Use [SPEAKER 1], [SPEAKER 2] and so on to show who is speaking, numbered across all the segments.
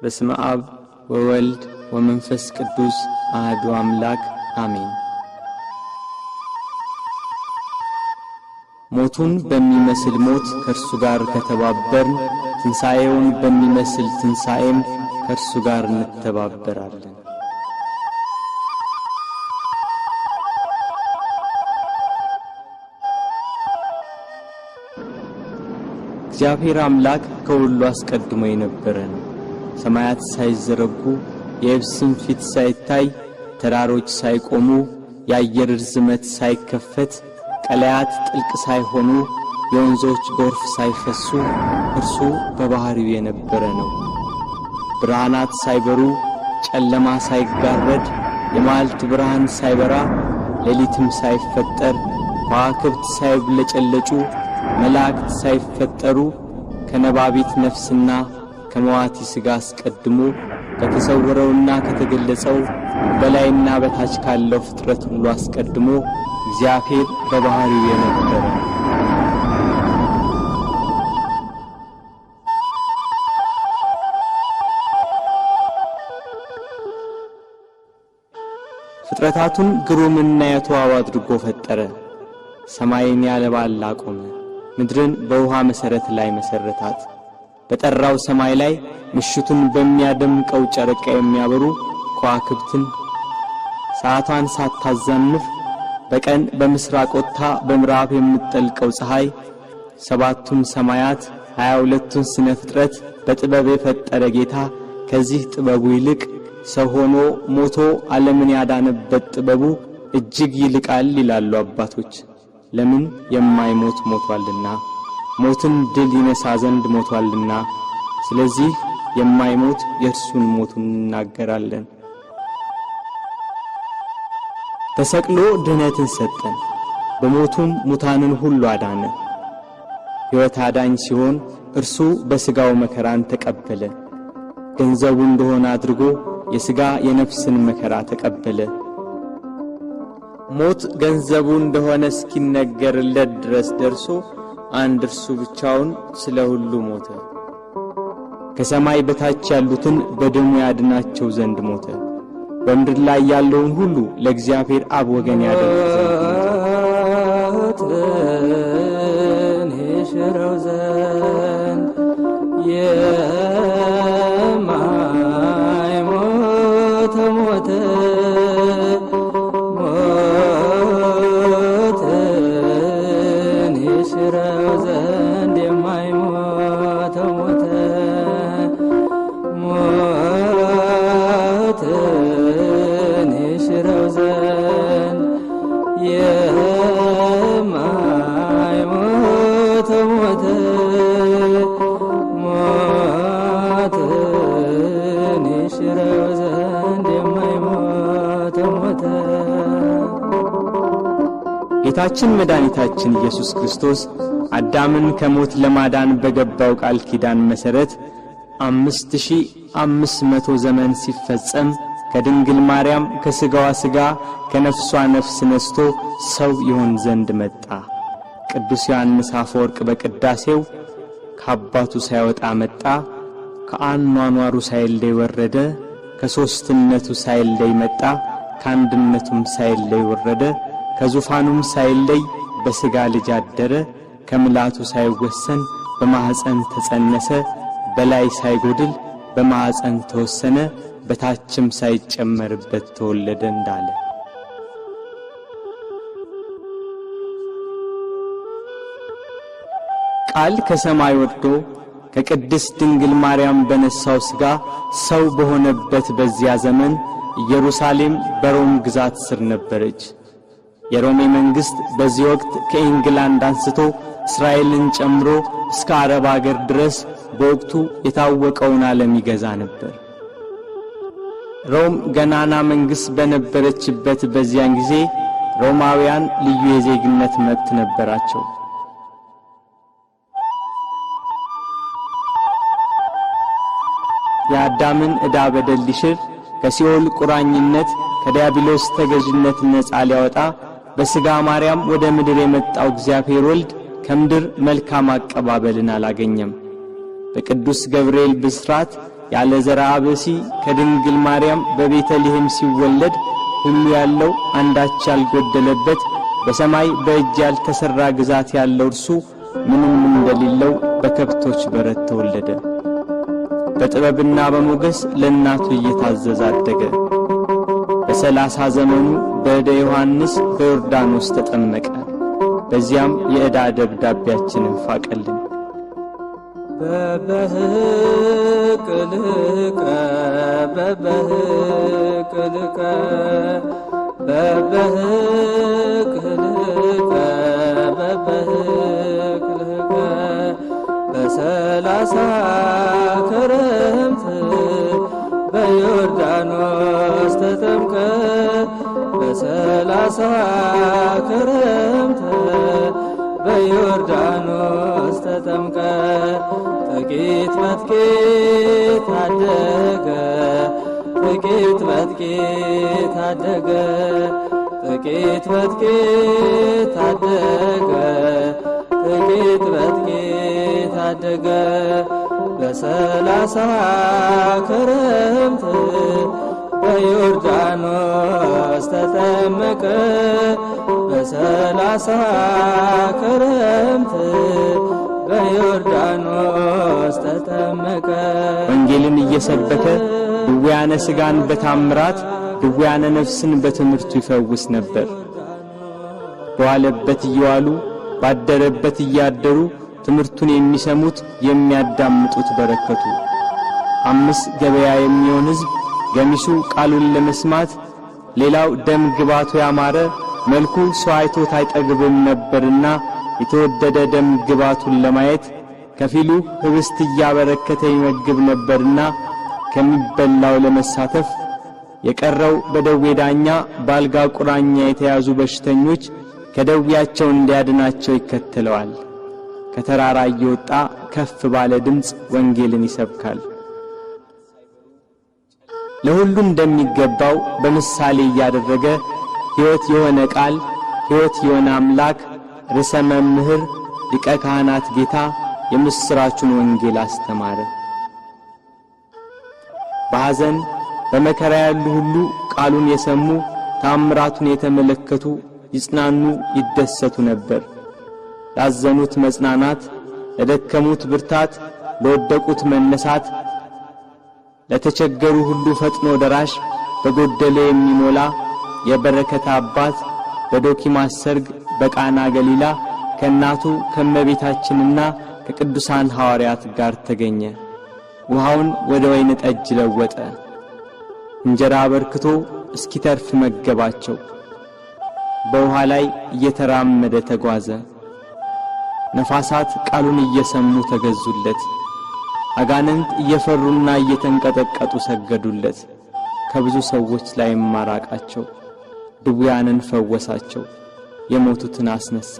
[SPEAKER 1] በስመ አብ ወወልድ ወመንፈስ ቅዱስ አሐዱ አምላክ አሜን። ሞቱን በሚመስል ሞት ከእርሱ ጋር ከተባበርን ትንሣኤውን በሚመስል ትንሣኤም ከእርሱ ጋር እንተባበራለን። እግዚአብሔር አምላክ ከሁሉ አስቀድሞ የነበረ ነው። ሰማያት ሳይዘረጉ የየብስም ፊት ሳይታይ ተራሮች ሳይቆሙ የአየር ርዝመት ሳይከፈት ቀላያት ጥልቅ ሳይሆኑ የወንዞች ጎርፍ ሳይፈሱ እርሱ በባህሪው የነበረ ነው። ብርሃናት ሳይበሩ ጨለማ ሳይጋረድ የመዓልት ብርሃን ሳይበራ ሌሊትም ሳይፈጠር ከዋክብት ሳይብለጨለጩ መላእክት ሳይፈጠሩ ከነባቢት ነፍስና ከመዋቲ ሥጋ አስቀድሞ ከተሰወረውና ከተገለጸው በላይና በታች ካለው ፍጥረት ሁሉ አስቀድሞ እግዚአብሔር በባህሪው የነበረ ነው። ፍጥረታቱን ግሩምና የተዋበ አድርጎ ፈጠረ። ሰማይን ያለ ባላ አቆመ፣ ምድርን በውሃ መሠረት ላይ መሠረታት። በጠራው ሰማይ ላይ ምሽቱን በሚያደምቀው ጨረቃ የሚያበሩ ከዋክብትን ሰዓቷን ሳታዛንፍ በቀን በምስራቅ ወጥታ በምዕራብ የምትጠልቀው ፀሐይ፣ ሰባቱን ሰማያት 22ቱን ስነ ፍጥረት በጥበብ የፈጠረ ጌታ ከዚህ ጥበቡ ይልቅ ሰው ሆኖ ሞቶ ዓለምን ያዳነበት ጥበቡ እጅግ ይልቃል ይላሉ አባቶች። ለምን? የማይሞት ሞቷልና፣ ሞትን ድል ይነሳ ዘንድ ሞቷልና። ስለዚህ የማይሞት የእርሱን ሞቱን እናገራለን። ተሰቅሎ ድህነትን ሰጠን፣ በሞቱም ሙታንን ሁሉ አዳነ። ሕይወት አዳኝ ሲሆን እርሱ በሥጋው መከራን ተቀበለ። ገንዘቡ እንደሆነ አድርጎ የሥጋ የነፍስን መከራ ተቀበለ። ሞት ገንዘቡ እንደሆነ እስኪነገርለት ድረስ ደርሶ አንድ እርሱ ብቻውን ስለ ሁሉ ሞተ። ከሰማይ በታች ያሉትን በደሙ ያድናቸው ዘንድ ሞተ። በምድር ላይ ያለውን ሁሉ ለእግዚአብሔር አብ ወገን ያደርግ ዘንድ ይሽረው ዘንድ የማይሞት ሞተ። ጌታችን መድኃኒታችን ኢየሱስ ክርስቶስ አዳምን ከሞት ለማዳን በገባው ቃል ኪዳን መሠረት 5500 ዘመን ሲፈጸም ከድንግል ማርያም ከሥጋዋ ሥጋ ከነፍሷ ነፍስ ነስቶ ሰው ይሆን ዘንድ መጣ። ቅዱስ ዮሐንስ አፈወርቅ በቅዳሴው ከአባቱ ሳይወጣ መጣ፣ ከአኗኗሩ ሳይለይ ወረደ፣ ከሦስትነቱ ሳይለይ መጣ፣ ከአንድነቱም ሳይለይ ወረደ፣ ከዙፋኑም ሳይለይ በሥጋ ልጅ አደረ፣ ከምልአቱ ሳይወሰን በማኅፀን ተጸነሰ፣ በላይ ሳይጎድል በማኅፀን ተወሰነ፣ በታችም ሳይጨመርበት ተወለደ እንዳለ ቃል ከሰማይ ወርዶ ከቅድስት ድንግል ማርያም በነሳው ሥጋ ሰው በሆነበት በዚያ ዘመን ኢየሩሳሌም በሮም ግዛት ስር ነበረች። የሮሜ መንግሥት በዚህ ወቅት ከኢንግላንድ አንስቶ እስራኤልን ጨምሮ እስከ አረብ አገር ድረስ በወቅቱ የታወቀውን ዓለም ይገዛ ነበር። ሮም ገናና መንግሥት በነበረችበት በዚያን ጊዜ ሮማውያን ልዩ የዜግነት መብት ነበራቸው። የአዳምን ዕዳ በደል ሊሽር ከሲኦል ቁራኝነት ከዲያብሎስ ተገዥነት ነፃ ሊያወጣ በሥጋ ማርያም ወደ ምድር የመጣው እግዚአብሔር ወልድ ከምድር መልካም አቀባበልን አላገኘም። በቅዱስ ገብርኤል ብስራት ያለ ዘርዓ ብእሲ ከድንግል ማርያም በቤተልሔም ሲወለድ ሁሉ ያለው አንዳች ያልጎደለበት በሰማይ በእጅ ያልተሰራ ግዛት ያለው እርሱ ምንም እንደሌለው በከብቶች በረት ተወለደ። በጥበብና በሞገስ ለእናቱ እየታዘዘ አደገ። በ30 ዘመኑ በእደ ዮሐንስ በዮርዳኖስ ተጠመቀ። በዚያም የዕዳ ደብዳቤያችንን ፋቀልን።
[SPEAKER 2] በበህቅልከ በበህቅልከ በበህቅልከ በበህቅልከ በ30 ክረምት በዮርዳኖስ ተጠምቀ በ30 ክረምት በዮርዳኖስ ተጠምቀ ጥቂት በጥቂት አደገ ጥቂት በጥቂት አደገ ጥቂት በጥቂት አደገ ጥቂት በጥቂት አደገ በ30 ክረምት በዮርዳኖስ ተጠመቀ በ30 ክረምት በዮርዳኖስ ተጠመቀ።
[SPEAKER 1] ወንጌልን እየሰበከ ድውያነ ሥጋን በታምራት ድውያነ ነፍስን በትምህርቱ ይፈውስ ነበር። በዋለበት እየዋሉ ባደረበት እያደሩ ትምህርቱን የሚሰሙት የሚያዳምጡት በረከቱ። 5 ገበያ የሚሆን ሕዝብ ገሚሱ ቃሉን ለመስማት ሌላው ደም ግባቱ ያማረ መልኩ ሰው አይቶት አይጠግብም ነበርና የተወደደ ደም ግባቱን ለማየት ከፊሉ ህብስት እያበረከተ ይመግብ ነበርና ከሚበላው ለመሳተፍ የቀረው በደዌ ዳኛ ባልጋ ቁራኛ የተያዙ በሽተኞች ከደዌያቸው እንዲያድናቸው ይከተለዋል። ከተራራ እየወጣ ከፍ ባለ ድምፅ ወንጌልን ይሰብካል። ለሁሉ እንደሚገባው በምሳሌ እያደረገ ሕይወት የሆነ ቃል ሕይወት የሆነ አምላክ ርዕሰ መምህር ሊቀ ካህናት ጌታ የምስራቹን ወንጌል አስተማረ። በሐዘን በመከራ ያሉ ሁሉ ቃሉን የሰሙ ታምራቱን የተመለከቱ ይጽናኑ ይደሰቱ ነበር። ላዘኑት መጽናናት፣ ለደከሙት ብርታት፣ ለወደቁት መነሳት፣ ለተቸገሩ ሁሉ ፈጥኖ ደራሽ በጎደለ የሚሞላ የበረከት አባት በዶኪማስ ሰርግ በቃና ገሊላ ከእናቱ ከመቤታችንና ከቅዱሳን ሐዋርያት ጋር ተገኘ። ውሃውን ወደ ወይን ጠጅ ለወጠ። እንጀራ አበርክቶ እስኪተርፍ መገባቸው። በውሃ ላይ እየተራመደ ተጓዘ። ነፋሳት ቃሉን እየሰሙ ተገዙለት። አጋንንት እየፈሩና እየተንቀጠቀጡ ሰገዱለት። ከብዙ ሰዎች ላይ ማራቃቸው። ድውያንን ፈወሳቸው። የሞቱትን አስነሳ።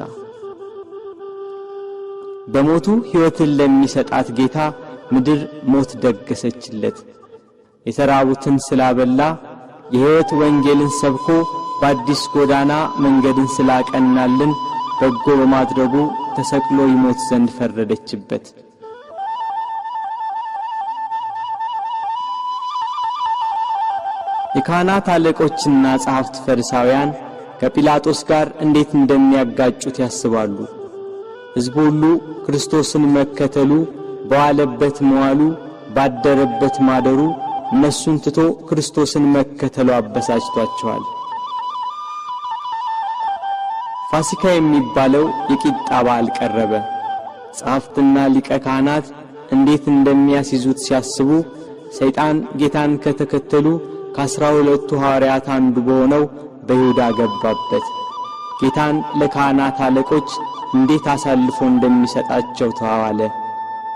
[SPEAKER 1] በሞቱ ሕይወትን ለሚሰጣት ጌታ ምድር ሞት ደገሰችለት። የተራቡትን ስላበላ የሕይወት ወንጌልን ሰብኮ በአዲስ ጎዳና መንገድን ስላቀናልን በጎ በማድረጉ ተሰቅሎ ይሞት ዘንድ ፈረደችበት። የካህናት አለቆችና ጸሐፍት ፈሪሳውያን ከጲላጦስ ጋር እንዴት እንደሚያጋጩት ያስባሉ። ሕዝቡ ሁሉ ክርስቶስን መከተሉ በዋለበት መዋሉ ባደረበት ማደሩ እነሱን ትቶ ክርስቶስን መከተሉ አበሳጭቷቸዋል። ፋሲካ የሚባለው የቂጣ በዓል ቀረበ። ጸሐፍትና ሊቀ ካህናት እንዴት እንደሚያስይዙት ሲያስቡ ሰይጣን ጌታን ከተከተሉ ከ12ቱ ሐዋርያት አንዱ በሆነው በይሁዳ ገባበት። ጌታን ለካህናት አለቆች እንዴት አሳልፎ እንደሚሰጣቸው ተዋዋለ።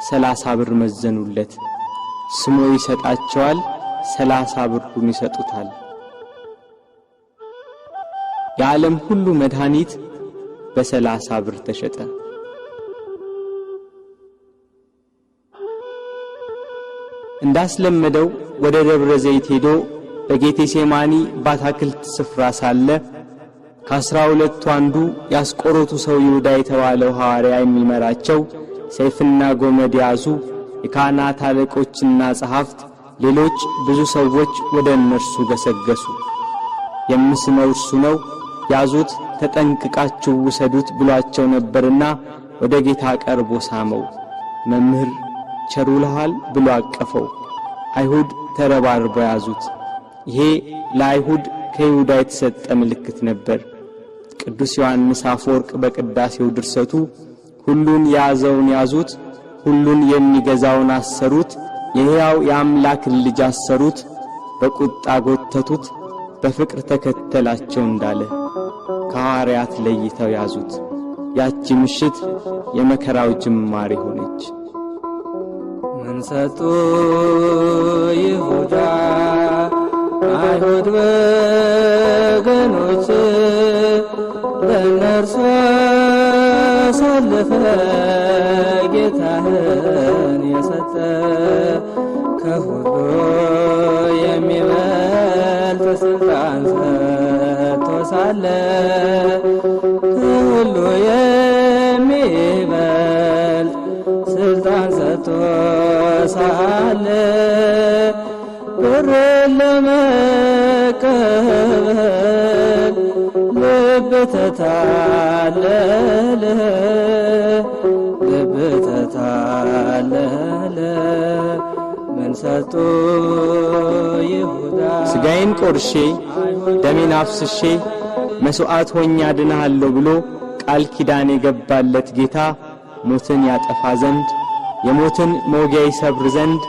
[SPEAKER 1] 30 ብር መዘኑለት። ስሞ ይሰጣቸዋል፣ 30 ብሩን ይሰጡታል። የዓለም ሁሉ መድኃኒት በ30 ብር ተሸጠ። እንዳስለመደው ወደ ደብረ ዘይት ሄዶ በጌቴሴማኒ ባታክልት ስፍራ ሳለ ከ12ቱ አንዱ ያስቆሮቱ ሰው ይሁዳ የተባለው ሐዋርያ የሚመራቸው ሰይፍና ጎመድ ያዙ የካህናት አለቆችና ጸሐፍት ሌሎች ብዙ ሰዎች ወደ እነርሱ ገሰገሱ። የምስመው እርሱ ነው፣ ያዙት፣ ተጠንቅቃችሁ ውሰዱት ብሏቸው ነበርና ወደ ጌታ ቀርቦ ሳመው። መምህር ቸሩልሃል ብሎ አቀፈው። አይሁድ ተረባርበው ያዙት። ይሄ ለአይሁድ ከይሁዳ የተሰጠ ምልክት ነበር። ቅዱስ ዮሐንስ አፈወርቅ በቅዳሴው ድርሰቱ ሁሉን ያዘውን ያዙት፣ ሁሉን የሚገዛውን አሰሩት፣ የሕያው የአምላክ ልጅ አሰሩት፣ በቁጣ ጎተቱት፣ በፍቅር ተከተላቸው እንዳለ ከሐዋርያት ለይተው ያዙት። ያቺ ምሽት የመከራው ጅማሬ ሆነች።
[SPEAKER 2] ምን ሰጡ ይሁዳ አይሁድ ወገኖች ለእነርሱ አሳልፈ ጌታህን የሰጠ ከሁሉ የሚበልጥ ስልጣን ሰጥቶ ሳለ ከሁሉ የሚበልጥ ስልጣን ሰጥቶ ሳለ ብርን ለመቀበል ልብ ተታለለ፣ ልብ ተታለለ። ምን ሰጡ ይሁዳ
[SPEAKER 1] ሥጋዬን ቆርሼ ደሜን አፍስሼ መሥዋዕት ሆኜ አድንሃለሁ ብሎ ቃል ኪዳን የገባለት ጌታ ሞትን ያጠፋ ዘንድ የሞትን መውጊያ ይሰብር ዘንድ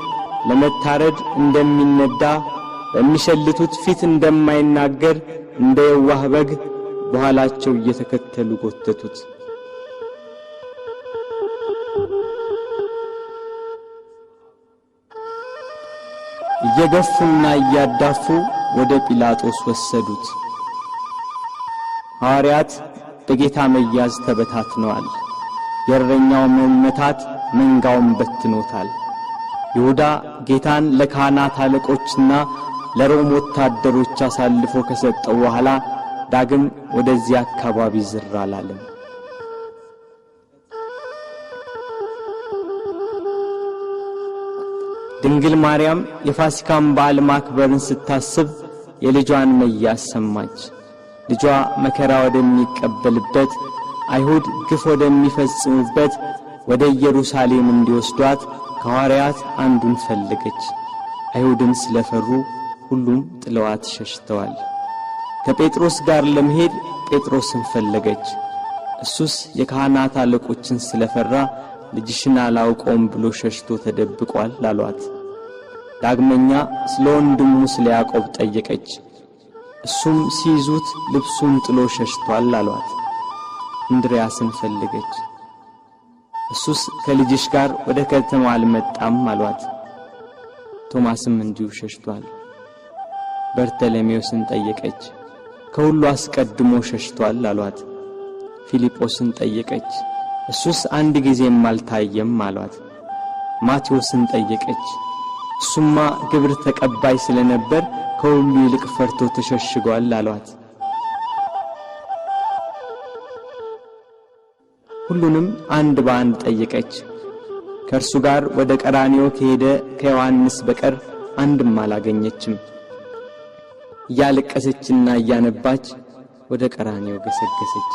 [SPEAKER 1] ለመታረድ እንደሚነዳ በሚሸልቱት ፊት እንደማይናገር እንደ የዋህ በግ በኋላቸው እየተከተሉ ጎተቱት። እየገፉና እያዳፉ ወደ ጲላጦስ ወሰዱት። ሐዋርያት በጌታ መያዝ ተበታትነዋል። የእረኛው መመታት መንጋውን በትኖታል። ይሁዳ ጌታን ለካህናት አለቆችና ለሮም ወታደሮች አሳልፎ ከሰጠው በኋላ ዳግም ወደዚህ አካባቢ ዝር አላለም። ድንግል ማርያም የፋሲካን በዓል ማክበርን ስታስብ የልጇን መያዝ ሰማች። ልጇ መከራ ወደሚቀበልበት አይሁድ ግፍ ወደሚፈጽሙበት ወደ ኢየሩሳሌም እንዲወስዷት ከሐዋርያት አንዱን ፈለገች። አይሁድን ስለፈሩ ሁሉም ጥለዋት ሸሽተዋል። ከጴጥሮስ ጋር ለመሄድ ጴጥሮስን ፈለገች። እሱስ የካህናት አለቆችን ስለፈራ ልጅሽን አላውቀውም ብሎ ሸሽቶ ተደብቋል አሏት። ዳግመኛ ስለ ወንድሙ ስለ ያዕቆብ ጠየቀች። እሱም ሲይዙት ልብሱን ጥሎ ሸሽቷል አሏት። እንድርያስን ፈለገች። እሱስ ከልጅሽ ጋር ወደ ከተማ አልመጣም አሏት። ቶማስም እንዲሁ ሸሽቷል። በርተለሜዎስን ጠየቀች። ከሁሉ አስቀድሞ ሸሽቷል አሏት። ፊልጶስን ጠየቀች። እሱስ አንድ ጊዜም አልታየም አሏት። ማቴዎስን ጠየቀች። እሱማ ግብር ተቀባይ ስለነበር ከሁሉ ይልቅ ፈርቶ ተሸሽጓል አሏት። ሁሉንም አንድ በአንድ ጠየቀች። ከእርሱ ጋር ወደ ቀራንዮ ከሄደ ከዮሐንስ በቀር አንድም አላገኘችም። እያለቀሰችና እያነባች ወደ ቀራንዮ ገሰገሰች።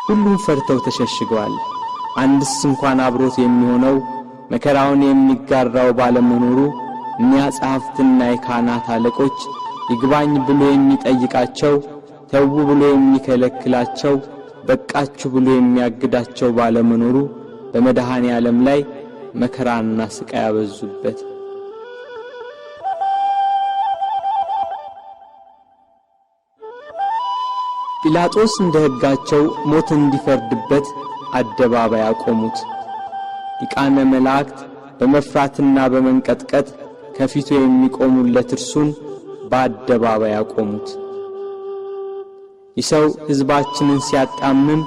[SPEAKER 1] ሁሉም ፈርተው ተሸሽገዋል። አንድስ እንኳን አብሮት የሚሆነው መከራውን የሚጋራው ባለመኖሩ እኒያ ጸሐፍትና የካህናት አለቆች ይግባኝ ብሎ የሚጠይቃቸው፣ ተው ብሎ የሚከለክላቸው፣ በቃችሁ ብሎ የሚያግዳቸው ባለመኖሩ በመድኃኔ ዓለም ላይ መከራና ስቃይ ያበዙበት። ጲላጦስ እንደ ሕጋቸው ሞት እንዲፈርድበት አደባባይ አቆሙት። ሊቃነ መላእክት በመፍራትና በመንቀጥቀጥ ከፊቱ የሚቆሙለት እርሱን በአደባባይ አቆሙት። ይሰው ሕዝባችንን ሲያጣምም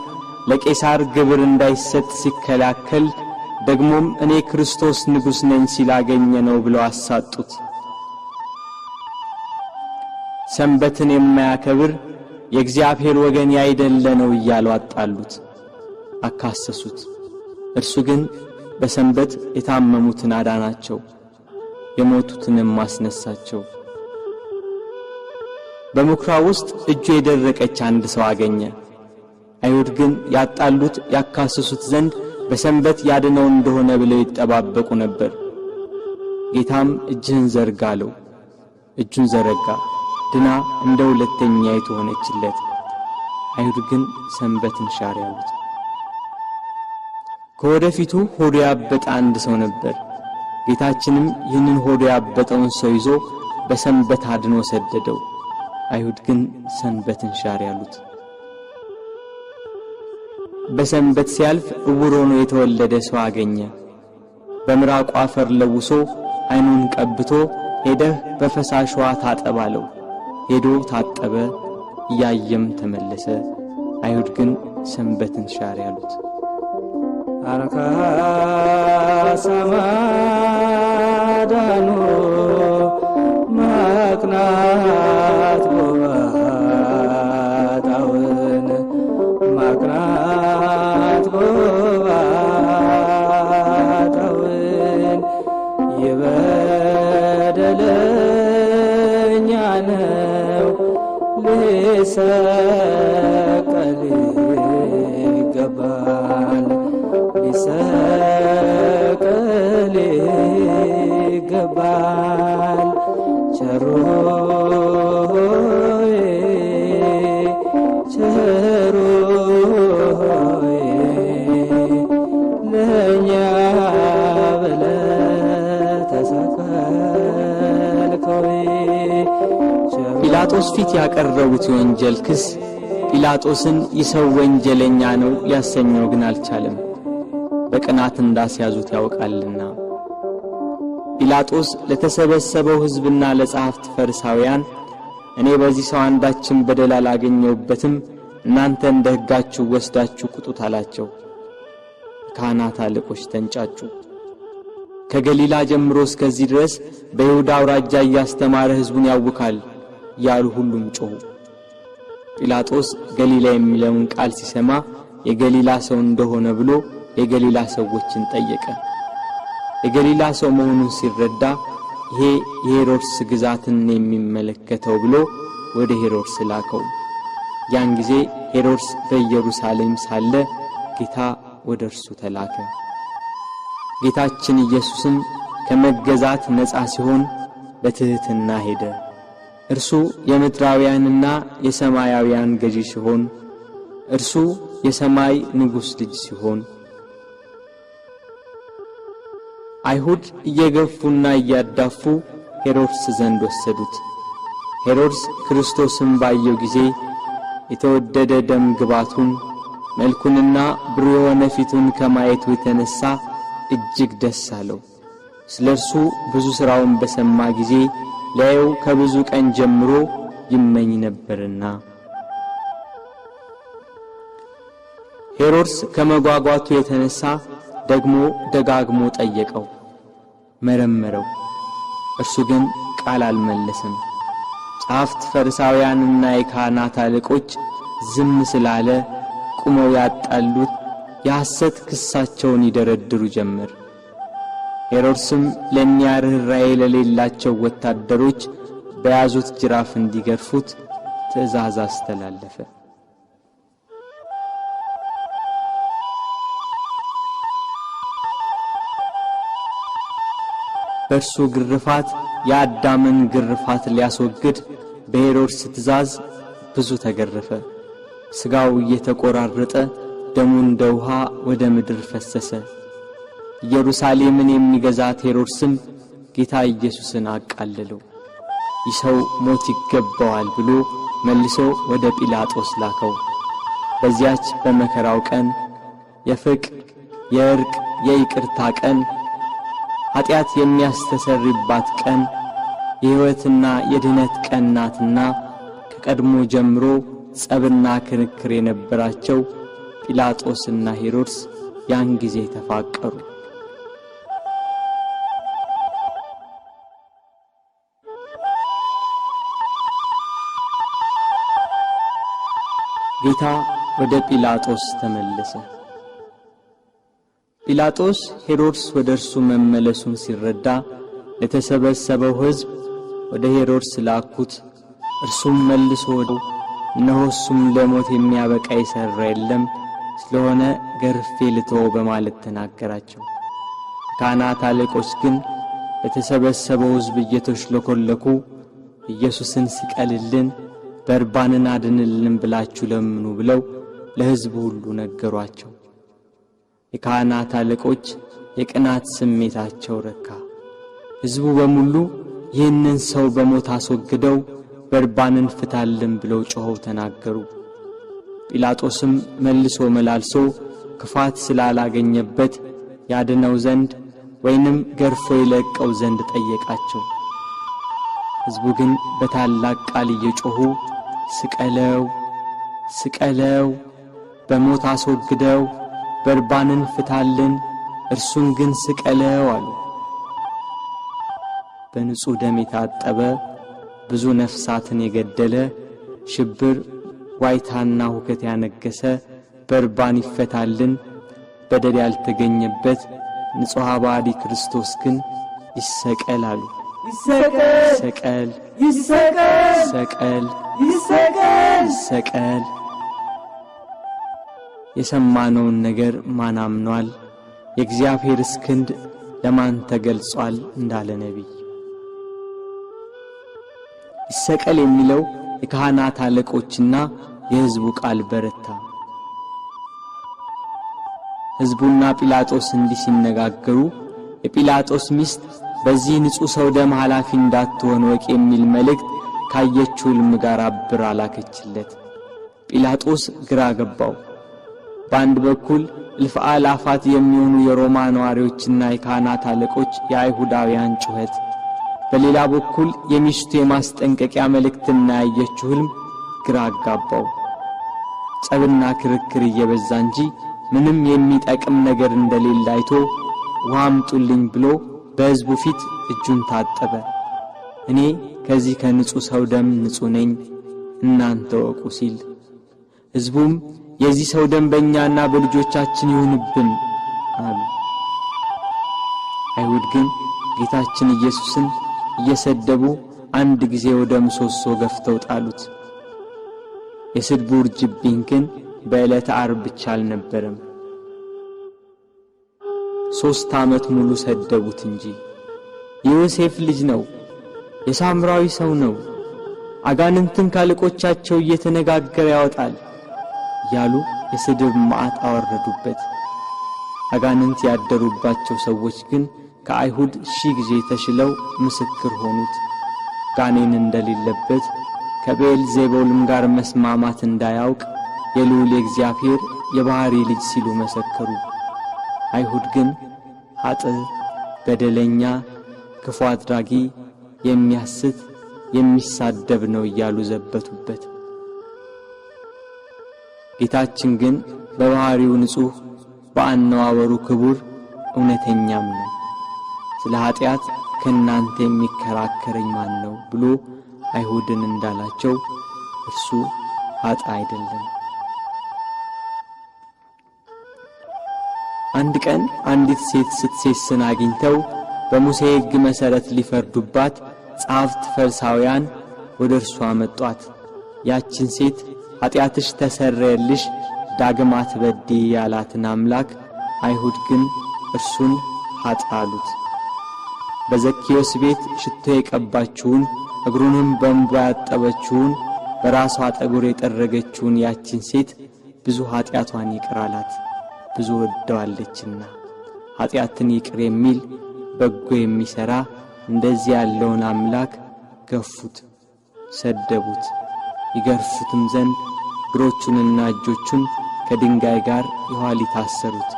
[SPEAKER 1] ለቄሳር ግብር እንዳይሰጥ ሲከላከል ደግሞም እኔ ክርስቶስ ንጉሥ ነኝ ሲላገኘ ነው ብለው አሳጡት። ሰንበትን የማያከብር የእግዚአብሔር ወገን ያይደለ ነው እያሉ አጣሉት፣ አካሰሱት። እርሱ ግን በሰንበት የታመሙትን አዳናቸው፣ የሞቱትንም ማስነሳቸው። በምኵራብ ውስጥ እጁ የደረቀች አንድ ሰው አገኘ። አይሁድ ግን ያጣሉት ያካስሱት ዘንድ በሰንበት ያድነው እንደሆነ ብለው ይጠባበቁ ነበር። ጌታም እጅህን ዘርጋ አለው። እጁን ዘረጋ፣ ድና እንደ ሁለተኛይቱ ሆነችለት። አይሁድ ግን ሰንበትን ሻር ያሉት። ከወደፊቱ ሆዱ ያበጠ አንድ ሰው ነበር። ጌታችንም ይህንን ሆዱ ያበጠውን ሰው ይዞ በሰንበት አድኖ ሰደደው። አይሁድ ግን ሰንበትን ሻር ያሉት። በሰንበት ሲያልፍ ዕውር ሆኖ የተወለደ ሰው አገኘ። በምራቁ አፈር ለውሶ አይኑን ቀብቶ ሄደህ በፈሳሽ ውሃ ታጠብ አለው። ሄዶ ታጠበ፣ እያየም ተመለሰ። አይሁድ ግን ሰንበትን ሻር ያሉት።
[SPEAKER 2] አረካ ሰማዳኑ ማቅናት ጎባጣውን ማቅናት ጎባጣውን የበደለኛ ነው ሊሰቀል ይገባል ሊሰቀል ይገባል ቸሩ ሆይ ቸሩ ሆይ ለእኛ ብለህ ተሰቀልከው።
[SPEAKER 1] ጲላጦስ ፊት ያቀረቡት የወንጀል ክስ ጲላጦስን ይሰው ወንጀለኛ ነው ሊያሰኘው ግን አልቻለም። በቅናት እንዳስያዙት ያውቃልና። ጲላጦስ ለተሰበሰበው ሕዝብና ለጸሐፍት ፈሪሳውያን እኔ በዚህ ሰው አንዳችን በደል አላገኘሁበትም፣ እናንተ እንደ ሕጋችሁ ወስዳችሁ ቁጡት አላቸው። ካህናት አለቆች ተንጫጩ። ከገሊላ ጀምሮ እስከዚህ ድረስ በይሁዳ አውራጃ እያስተማረ ሕዝቡን ያውካል ያሉ ሁሉም ጮኹ። ጲላጦስ ገሊላ የሚለውን ቃል ሲሰማ የገሊላ ሰው እንደሆነ ብሎ የገሊላ ሰዎችን ጠየቀ። የገሊላ ሰው መሆኑን ሲረዳ ይሄ የሄሮድስ ግዛትን የሚመለከተው ብሎ ወደ ሄሮድስ ላከው። ያን ጊዜ ሄሮድስ በኢየሩሳሌም ሳለ ጌታ ወደ እርሱ ተላከ። ጌታችን ኢየሱስም ከመገዛት ነፃ ሲሆን በትሕትና ሄደ። እርሱ የምድራውያንና የሰማያውያን ገዢ ሲሆን እርሱ የሰማይ ንጉሥ ልጅ ሲሆን አይሁድ እየገፉና እያዳፉ ሄሮድስ ዘንድ ወሰዱት። ሄሮድስ ክርስቶስን ባየው ጊዜ የተወደደ ደም ግባቱን መልኩንና ብሩህ የሆነ ፊቱን ከማየቱ የተነሳ እጅግ ደስ አለው። ስለርሱ ብዙ ሥራውን በሰማ ጊዜ ሊያየው ከብዙ ቀን ጀምሮ ይመኝ ነበርና። ሄሮድስ ከመጓጓቱ የተነሳ ደግሞ ደጋግሞ ጠየቀው፣ መረመረው። እርሱ ግን ቃል አልመለሰም። ጸሐፍት ፈሪሳውያንና የካህናት አለቆች ዝም ስላለ ቁመው ያጣሉት የሐሰት ክሳቸውን ይደረድሩ ጀመር። ሄሮድስም ለእኒያ ርኅራኄ ለሌላቸው ወታደሮች በያዙት ጅራፍ እንዲገርፉት ትእዛዝ አስተላለፈ። በእርሱ ግርፋት የአዳምን ግርፋት ሊያስወግድ በሄሮድስ ትእዛዝ ብዙ ተገረፈ። ሥጋው እየተቆራረጠ ደሙ እንደ ውሃ ወደ ምድር ፈሰሰ። ኢየሩሳሌምን የሚገዛት ሄሮድስም ጌታ ኢየሱስን አቃለለው። ይህ ሰው ሞት ይገባዋል ብሎ መልሶ ወደ ጲላጦስ ላከው። በዚያች በመከራው ቀን የፍቅር የእርቅ የይቅርታ ቀን ኃጢአት የሚያስተሰርይባት ቀን የሕይወትና የድነት ቀን ናትና ከቀድሞ ጀምሮ ጸብና ክርክር የነበራቸው ጲላጦስና ሄሮድስ ያን ጊዜ ተፋቀሩ። ጌታ ወደ ጲላጦስ ተመለሰ። ጲላጦስ ሄሮድስ ወደ እርሱ መመለሱን ሲረዳ ለተሰበሰበው ሕዝብ ወደ ሄሮድስ ላኩት። እርሱም መልሶ እነሆ እሱም ለሞት የሚያበቃ የሠራ የለም፣ ስለሆነ ገርፌ ልተወው በማለት ተናገራቸው። ካህናት አለቆች ግን ለተሰበሰበው ሕዝብ እየተሽለኮለኩ ኢየሱስን ስቀልልን፣ በርባንን አድንልን ብላችሁ ለምኑ ብለው ለሕዝቡ ሁሉ ነገሯቸው። የካህናት አለቆች የቅናት ስሜታቸው ረካ። ሕዝቡ በሙሉ ይህንን ሰው በሞት አስወግደው በርባንን ፍታልን ብለው ጮኸው ተናገሩ። ጲላጦስም መልሶ መላልሶ ክፋት ስላላገኘበት ያድነው ዘንድ ወይንም ገርፎ ይለቀው ዘንድ ጠየቃቸው። ሕዝቡ ግን በታላቅ ቃል እየጮኹ ስቀለው ስቀለው፣ በሞት አስወግደው፣ በርባንን ፍታልን፣ እርሱን ግን ስቀለው አሉ። በንጹህ ደም የታጠበ ብዙ ነፍሳትን የገደለ ሽብር ዋይታና ሁከት ያነገሰ በርባን ይፈታልን፣ በደል ያልተገኘበት ንጹሕ አባዲ ክርስቶስ ግን ይሰቀል አሉ። ይሰቀል ይሰቀል ይሰቀል ይሰቀል ይሰቀል። የሰማነውን ነገር ማን አምኗል? የእግዚአብሔር ክንድ ለማን ተገልጿል እንዳለ ነቢይ። ይሰቀል የሚለው የካህናት አለቆችና የሕዝቡ ቃል በረታ። ሕዝቡና ጲላጦስ እንዲህ ሲነጋገሩ የጲላጦስ ሚስት በዚህ ንጹሕ ሰው ደም ኃላፊ እንዳትሆን ወቅ የሚል መልእክት ካየችው ሕልም ጋር አብራ ላከችለት። ጲላጦስ ግራ ገባው። በአንድ በኩል እልፍ አእላፋት የሚሆኑ የሮማ ነዋሪዎችና የካህናት አለቆች የአይሁዳውያን ጩኸት፣ በሌላ በኩል የሚስቱ የማስጠንቀቂያ መልእክትና ያየችው ሕልም ግራ አጋባው። ጸብና ክርክር እየበዛ እንጂ ምንም የሚጠቅም ነገር እንደሌለ አይቶ ውሃ አምጡልኝ ብሎ በሕዝቡ ፊት እጁን ታጠበ። እኔ ከዚህ ከንጹሕ ሰው ደም ንጹሕ ነኝ፣ እናንተ ወቁ ሲል፣ ሕዝቡም የዚህ ሰው ደም በእኛና በልጆቻችን ይሁንብን አሉ። አይሁድ ግን ጌታችን ኢየሱስን እየሰደቡ አንድ ጊዜ ወደ ምሰሶ ገፍተው ጣሉት። የስድቡ ውርጅብኝ ግን በዕለተ ዓርብ ብቻ አልነበረም። 3 ዓመት ሙሉ ሰደቡት እንጂ። የዮሴፍ ልጅ ነው፣ የሳምራዊ ሰው ነው፣ አጋንንትን ካለቆቻቸው እየተነጋገረ ያወጣል ያሉ የስድብ መዓት አወረዱበት። አጋንንት ያደሩባቸው ሰዎች ግን ከአይሁድ 1000 ጊዜ ተሽለው ምስክር ሆኑት። ጋኔን እንደሌለበት ከቤልዜቡልም ጋር መስማማት እንዳያውቅ የልዑል እግዚአብሔር የባህሪ ልጅ ሲሉ መሰከሩ። አይሁድ ግን ኃጥእ፣ በደለኛ፣ ክፉ አድራጊ፣ የሚያስት የሚሳደብ ነው እያሉ ዘበቱበት። ጌታችን ግን በባህሪው ንጹሕ፣ በአነዋወሩ ክቡር፣ እውነተኛም ነው። ስለ ኃጢአት ከእናንተ የሚከራከረኝ ማን ነው ብሎ አይሁድን እንዳላቸው እርሱ ኃጥእ አይደለም። አንድ ቀን አንዲት ሴት ስትሴስን አግኝተው በሙሴ ሕግ መሠረት ሊፈርዱባት ጸሐፍት ፈሪሳውያን ወደ እርሷ መጧት። ያችን ሴት ኃጢአትሽ ተሰረየልሽ፣ ዳግም አትበድዪ ያላትን አምላክ አይሁድ ግን እርሱን ኃጥእ አሉት። በዘኬዎስ ቤት ሽቶ የቀባችውን እግሩንም በእንባ ያጠበችውን በራሷ ጠጉር የጠረገችውን ያችን ሴት ብዙ ኃጢአቷን ይቅር አላት፣ ብዙ ወደዋለችና። ኃጢአትን ይቅር የሚል በጎ የሚሠራ እንደዚህ ያለውን አምላክ ገፉት፣ ሰደቡት። ይገርፉትም ዘንድ እግሮቹንና እጆቹን ከድንጋይ ጋር የኋሊት አሰሩት።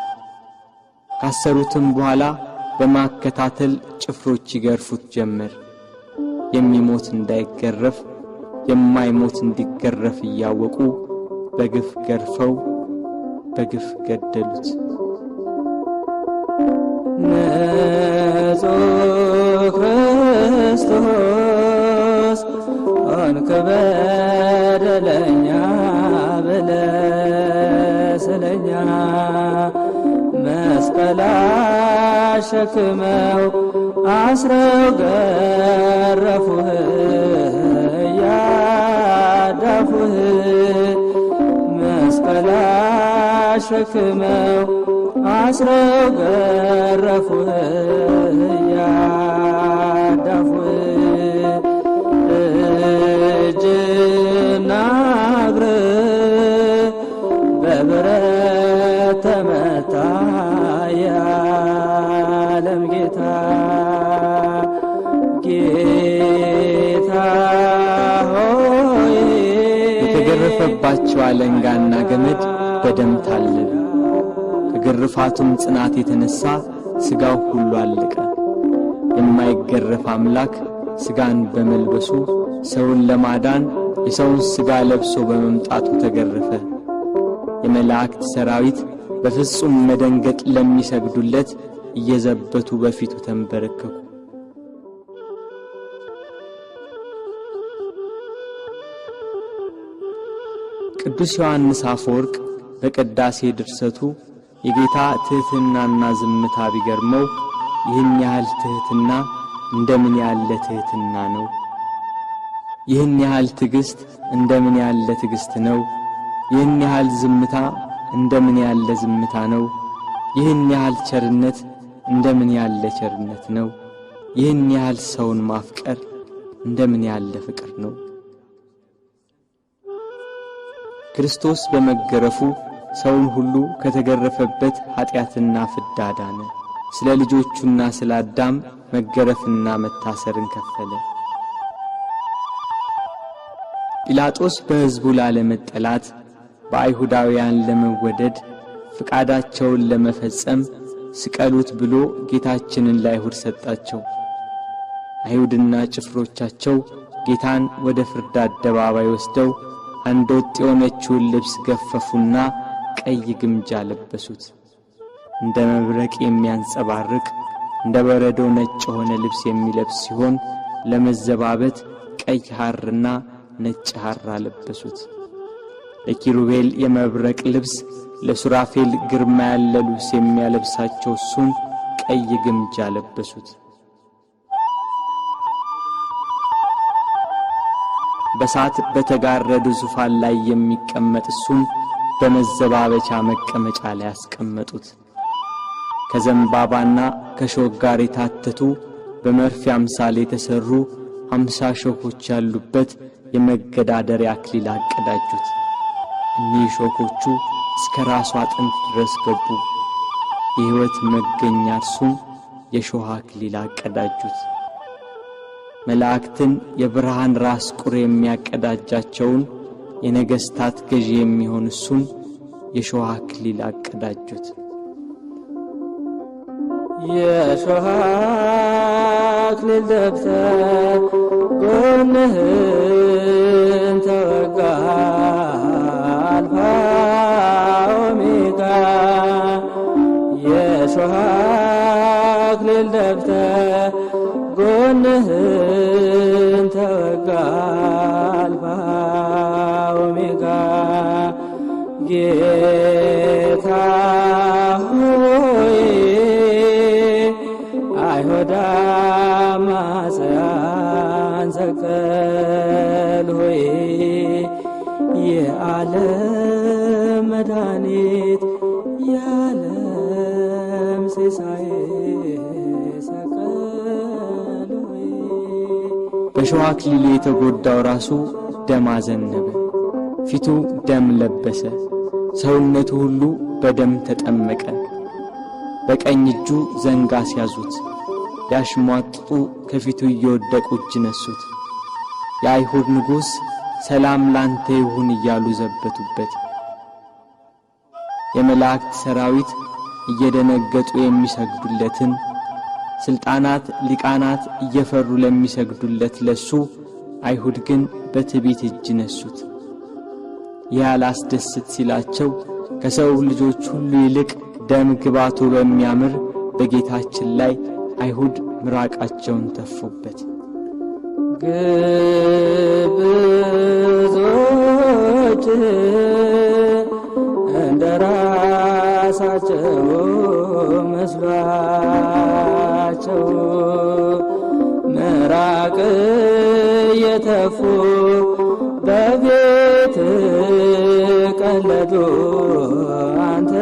[SPEAKER 1] ካሰሩትም በኋላ በማከታተል ጭፍሮች ይገርፉት ጀመር። የሚሞት እንዳይገረፍ የማይሞት እንዲገረፍ እያወቁ በግፍ ገርፈው በግፍ ገደሉት።
[SPEAKER 2] ንጹሕ ክርስቶስ ሆንክ በደለኛ ብለህ ስለኛ መስቀል አሸክመው አስረው ገረፉህ ያዳፉህ መስቀል አሸክመው አስረው ገረፉህ ያዳፉህ እጅና እግርህ በብረት ተመታ የዓለም ጌታ ጌታ ሆይ
[SPEAKER 1] የተገረፈባቸው አለንጋና ገመድ በደም ታለሉ። ከግርፋቱም ጽናት የተነሳ ሥጋው ሁሉ አለቀ። የማይገረፍ አምላክ ሥጋን በመልበሱ ሰውን ለማዳን የሰውን ሥጋ ለብሶ በመምጣቱ ተገረፈ። የመላእክት ሰራዊት በፍጹም መደንገጥ ለሚሰግዱለት እየዘበቱ በፊቱ ተንበረከኩ። ቅዱስ ዮሐንስ አፈወርቅ በቅዳሴ ድርሰቱ የጌታ ትሕትናና ዝምታ ቢገርመው ይህን ያህል ትሕትና እንደምን ያለ ትሕትና ነው! ይህን ያህል ትዕግስት እንደምን ያለ ትዕግስት ነው! ይህን ያህል ዝምታ እንደምን ያለ ዝምታ ነው! ይህን ያህል ቸርነት እንደምን ያለ ቸርነት ነው! ይህን ያህል ሰውን ማፍቀር እንደምን ያለ ፍቅር ነው! ክርስቶስ በመገረፉ ሰውን ሁሉ ከተገረፈበት ኃጢአትና ፍዳ ዳነ። ስለ ልጆቹና ስለ አዳም መገረፍና መታሰርን ከፈለ። ጲላጦስ በሕዝቡ ላለመጠላት በአይሁዳውያን ለመወደድ ፍቃዳቸውን ለመፈጸም ስቀሉት ብሎ ጌታችንን ለአይሁድ ሰጣቸው። አይሁድና ጭፍሮቻቸው ጌታን ወደ ፍርድ አደባባይ ወስደው አንድ ወጥ የሆነችውን ልብስ ገፈፉና ቀይ ግምጃ ለበሱት። እንደ መብረቅ የሚያንጸባርቅ እንደ በረዶ ነጭ የሆነ ልብስ የሚለብስ ሲሆን ለመዘባበት ቀይ ሐርና ነጭ ሐር አለበሱት። ለኪሩቤል የመብረቅ ልብስ ለሱራፌል ግርማ ያለ ልብስ የሚያለብሳቸው እሱን ቀይ ግምጃ ለበሱት። በሳት በተጋረደ ዙፋን ላይ የሚቀመጥ እሱን በመዘባበቻ መቀመጫ ላይ ያስቀመጡት። ከዘንባባና ከሾህ ጋር የታተቱ በመርፌ አምሳል የተሰሩ 50 ሾኮች ያሉበት የመገዳደሪያ አክሊል አቀዳጁት። እኒህ ሾኮቹ እስከ ራሱ አጥንት ድረስ ገቡ። የሕይወት መገኛ እርሱን የሾህ አክሊል አቀዳጁት። መላእክትን የብርሃን ራስ ቁር የሚያቀዳጃቸውን የነገሥታት ገዢ የሚሆን እሱን የሾህ አክሊል አቀዳጁት።
[SPEAKER 2] የሾህ አክሊል ደፍተህ ጎንህን ተወጋ አልፋ ኦሜጋ የሾህ አክሊል ደፍተህ ጎንህን ተወጋ አልፋ ኦሜጋ ጌታ ሆይ አይሁዳ ማጽያን ሰቀል ሆይ የዓለም መድኃኒት የዓለም ሲሳይ ሰቀል ሆይ
[SPEAKER 1] በሾህ አክሊል የተጎዳው ራሱ ደም አዘነበ፣ ፊቱ ደም ለበሰ፣ ሰውነቱ ሁሉ በደም ተጠመቀ። በቀኝ እጁ ዘንግ አስያዙት፣ ሊያሽሟጥጡ ከፊቱ እየወደቁ እጅ ነሱት። የአይሁድ ንጉሥ ሰላም ላንተ ይሁን እያሉ ዘበቱበት። የመላእክት ሰራዊት እየደነገጡ የሚሰግዱለትን፣ ስልጣናት ሊቃናት እየፈሩ ለሚሰግዱለት ለሱ አይሁድ ግን በትዕቢት እጅ ነሱት። ያላስደስት ሲላቸው ከሰው ልጆች ሁሉ ይልቅ ደም ግባቱ በሚያምር በጌታችን ላይ አይሁድ ምራቃቸውን ተፉበት።
[SPEAKER 2] ግብዞች እንደራሳቸው መስሏል አስነሳቸው። ምራቅ የተፉ በቤት ቀለዱ አንተ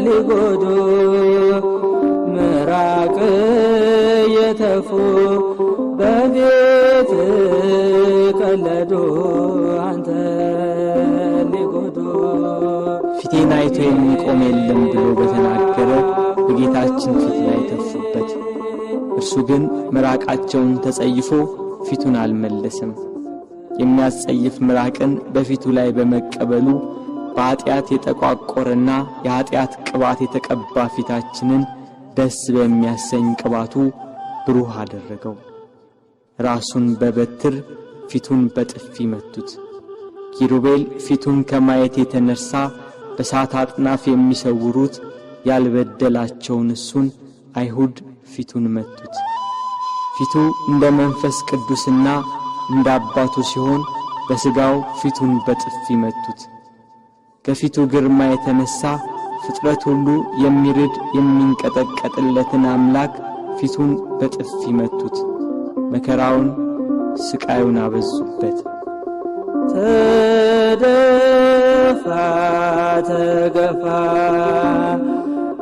[SPEAKER 2] ሊጎዱ። ምራቅ የተፉ በቤት ቀለዱ አንተ ሊጎዱ።
[SPEAKER 1] ፊቴን አይቶ የሚቆም የለም ብሎ በተናገረ በጌታችን ፊት ላይ ተፉበት። እርሱ ግን ምራቃቸውን ተጸይፎ ፊቱን አልመለሰም። የሚያስጸይፍ ምራቅን በፊቱ ላይ በመቀበሉ በኃጢአት የተቋቆረና የኃጢአት ቅባት የተቀባ ፊታችንን ደስ በሚያሰኝ ቅባቱ ብሩህ አደረገው። ራሱን በበትር ፊቱን በጥፊ መቱት። ኪሩቤል ፊቱን ከማየት የተነሳ በሳት አጥናፍ የሚሰውሩት ያልበደላቸውን እሱን አይሁድ ፊቱን መቱት። ፊቱ እንደ መንፈስ ቅዱስና እንደ አባቱ ሲሆን በሥጋው ፊቱን በጥፊ መቱት። ከፊቱ ግርማ የተነሳ ፍጥረት ሁሉ የሚርድ የሚንቀጠቀጥለትን አምላክ ፊቱን በጥፊ መቱት። መከራውን ስቃዩን አበዙበት።
[SPEAKER 2] ተደፋ ተገፋ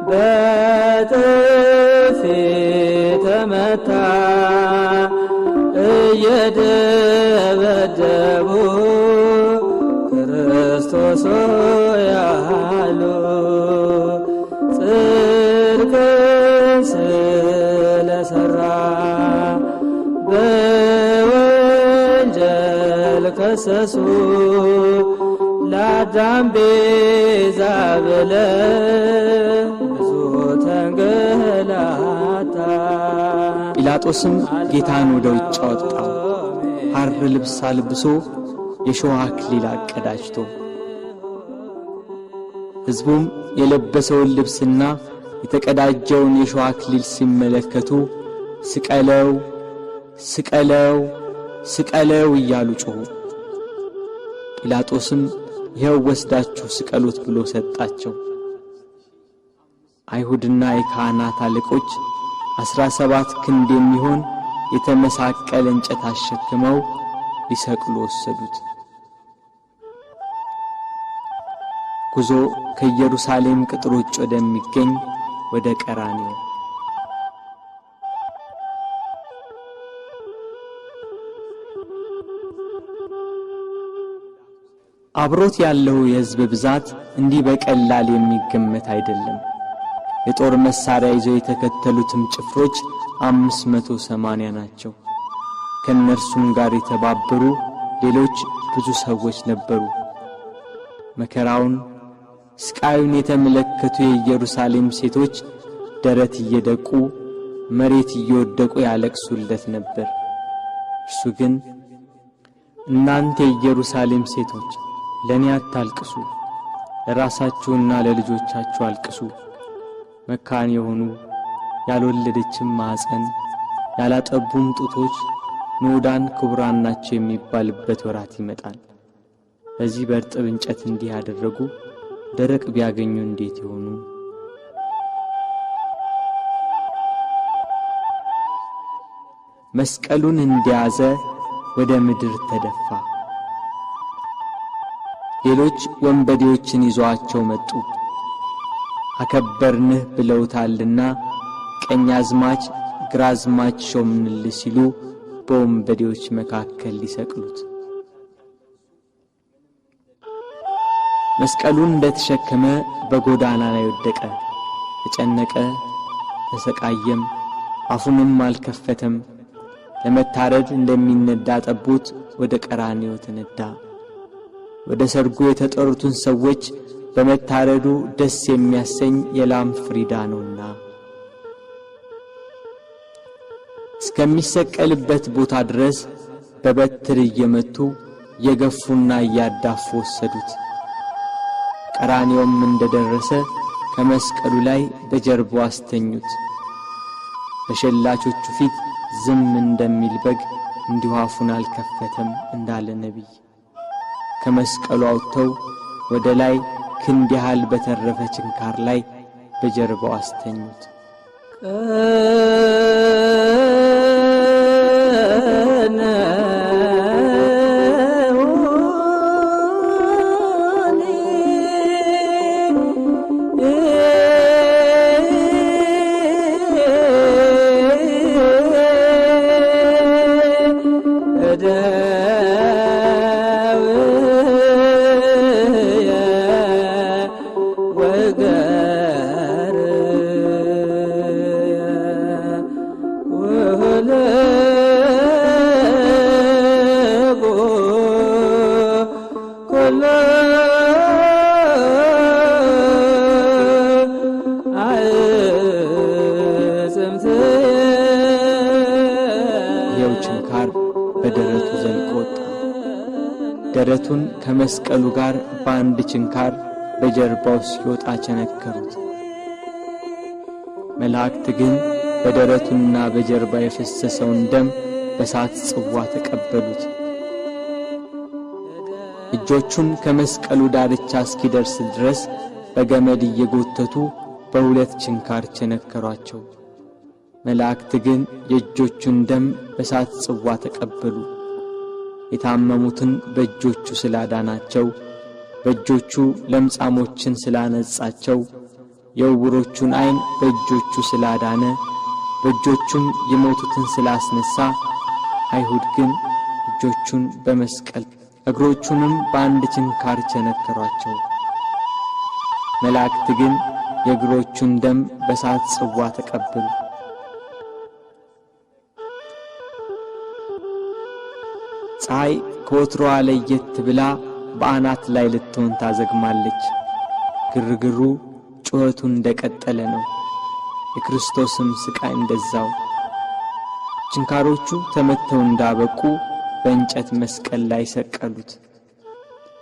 [SPEAKER 2] በጥፊ ተመታ እየደበደቡ ክርስቶስ ያሉ ጽድቅን ስለሰራ በወንጀል ከሰሱ። ለአዳም ቤዛ ብለህ ብዙ ተንገላታ።
[SPEAKER 1] ጲላጦስም ጌታን ወደ ውጭ አወጣው፣ ሐር ልብስ አልብሶ የሾህ አክሊል አቀዳጅቶ። ሕዝቡም የለበሰውን ልብስና የተቀዳጀውን የሾህ አክሊል ሲመለከቱ ስቀለው ስቀለው ስቀለው እያሉ ጮኹ። ጲላጦስም ይኸው ወስዳችሁ ስቀሉት ብሎ ሰጣቸው። አይሁድና የካህናት አለቆች 17 ክንድ የሚሆን የተመሳቀለ እንጨት አሸክመው ሊሰቅሉ ወሰዱት። ጉዞ ከኢየሩሳሌም ቅጥር ውጭ ወደሚገኝ ወደ ቀራንዮ። አብሮት ያለው የሕዝብ ብዛት እንዲህ በቀላል የሚገመት አይደለም። የጦር መሳሪያ ይዘው የተከተሉትም ጭፍሮች 580 ናቸው። ከነርሱም ጋር የተባበሩ ሌሎች ብዙ ሰዎች ነበሩ። መከራውን ስቃዩን የተመለከቱ የኢየሩሳሌም ሴቶች ደረት እየደቁ መሬት እየወደቁ ያለቅሱለት ነበር። እርሱ ግን እናንተ የኢየሩሳሌም ሴቶች ለኔ አታልቅሱ፣ ለራሳችሁና ለልጆቻችሁ አልቅሱ። መካን የሆኑ ያልወለደችም ማኅፀን ያላጠቡም ጡቶች ንዑዳን ክቡራን ናቸው የሚባልበት ወራት ይመጣል። በዚህ በርጥብ እንጨት እንዲህ ያደረጉ ደረቅ ቢያገኙ እንዴት ይሆኑ? መስቀሉን እንደያዘ ወደ ምድር ተደፋ። ሌሎች ወንበዴዎችን ይዘዋቸው መጡ። አከበርንህ ብለውታልና ቀኛዝማች ግራዝማች ሾምንልህ ሲሉ በወንበዴዎች መካከል ሊሰቅሉት። መስቀሉን እንደተሸከመ በጎዳና ላይ ወደቀ፣ ተጨነቀ፣ ተሰቃየም፣ አፉንም አልከፈተም። ለመታረድ እንደሚነዳ ጠቦት ወደ ቀራንዮ ተነዳ። ወደ ሰርጉ የተጠሩትን ሰዎች በመታረዱ ደስ የሚያሰኝ የላም ፍሪዳ ነውና እስከሚሰቀልበት ቦታ ድረስ በበትር እየመቱ የገፉና እያዳፉ ወሰዱት። ቀራንዮም እንደደረሰ ከመስቀሉ ላይ በጀርባው አስተኙት። በሸላቾቹ ፊት ዝም እንደሚል በግ እንዲሁ አፉን አልከፈተም እንዳለ ነቢይ ከመስቀሉ አውጥተው ወደ ላይ ክንድ ያህል በተረፈ ችንካር ላይ በጀርባው አስተኙት። ችንካር በደረቱ ዘልቆ ወጣ። ደረቱን ከመስቀሉ ጋር በአንድ ችንካር በጀርባው ሲወጣ ቸነከሩት። መላእክት ግን በደረቱና በጀርባ የፈሰሰውን ደም በሳት ጽዋ ተቀበሉት። እጆቹን ከመስቀሉ ዳርቻ እስኪደርስ ድረስ በገመድ እየጎተቱ በሁለት ችንካር ቸነከሯቸው። መላእክት ግን የእጆቹን ደም በሳት ጽዋ ተቀበሉ። የታመሙትን በእጆቹ ስላዳናቸው፣ በእጆቹ ለምጻሞችን ስላነጻቸው፣ የዕውሮቹን ዓይን በእጆቹ ስላዳነ፣ በእጆቹም የሞቱትን ስላስነሳ፣ አይሁድ ግን እጆቹን በመስቀል እግሮቹንም በአንድ ችንካር ቸነከሯቸው። መላእክት ግን የእግሮቹን ደም በሳት ጽዋ ተቀበሉ። ፀሐይ ከወትሮዋ ለየት ብላ በአናት ላይ ልትሆን ታዘግማለች። ግርግሩ ጩኸቱ እንደቀጠለ ነው። የክርስቶስም ስቃይ እንደዛው። ችንካሮቹ ተመተው እንዳበቁ በእንጨት መስቀል ላይ ሰቀሉት።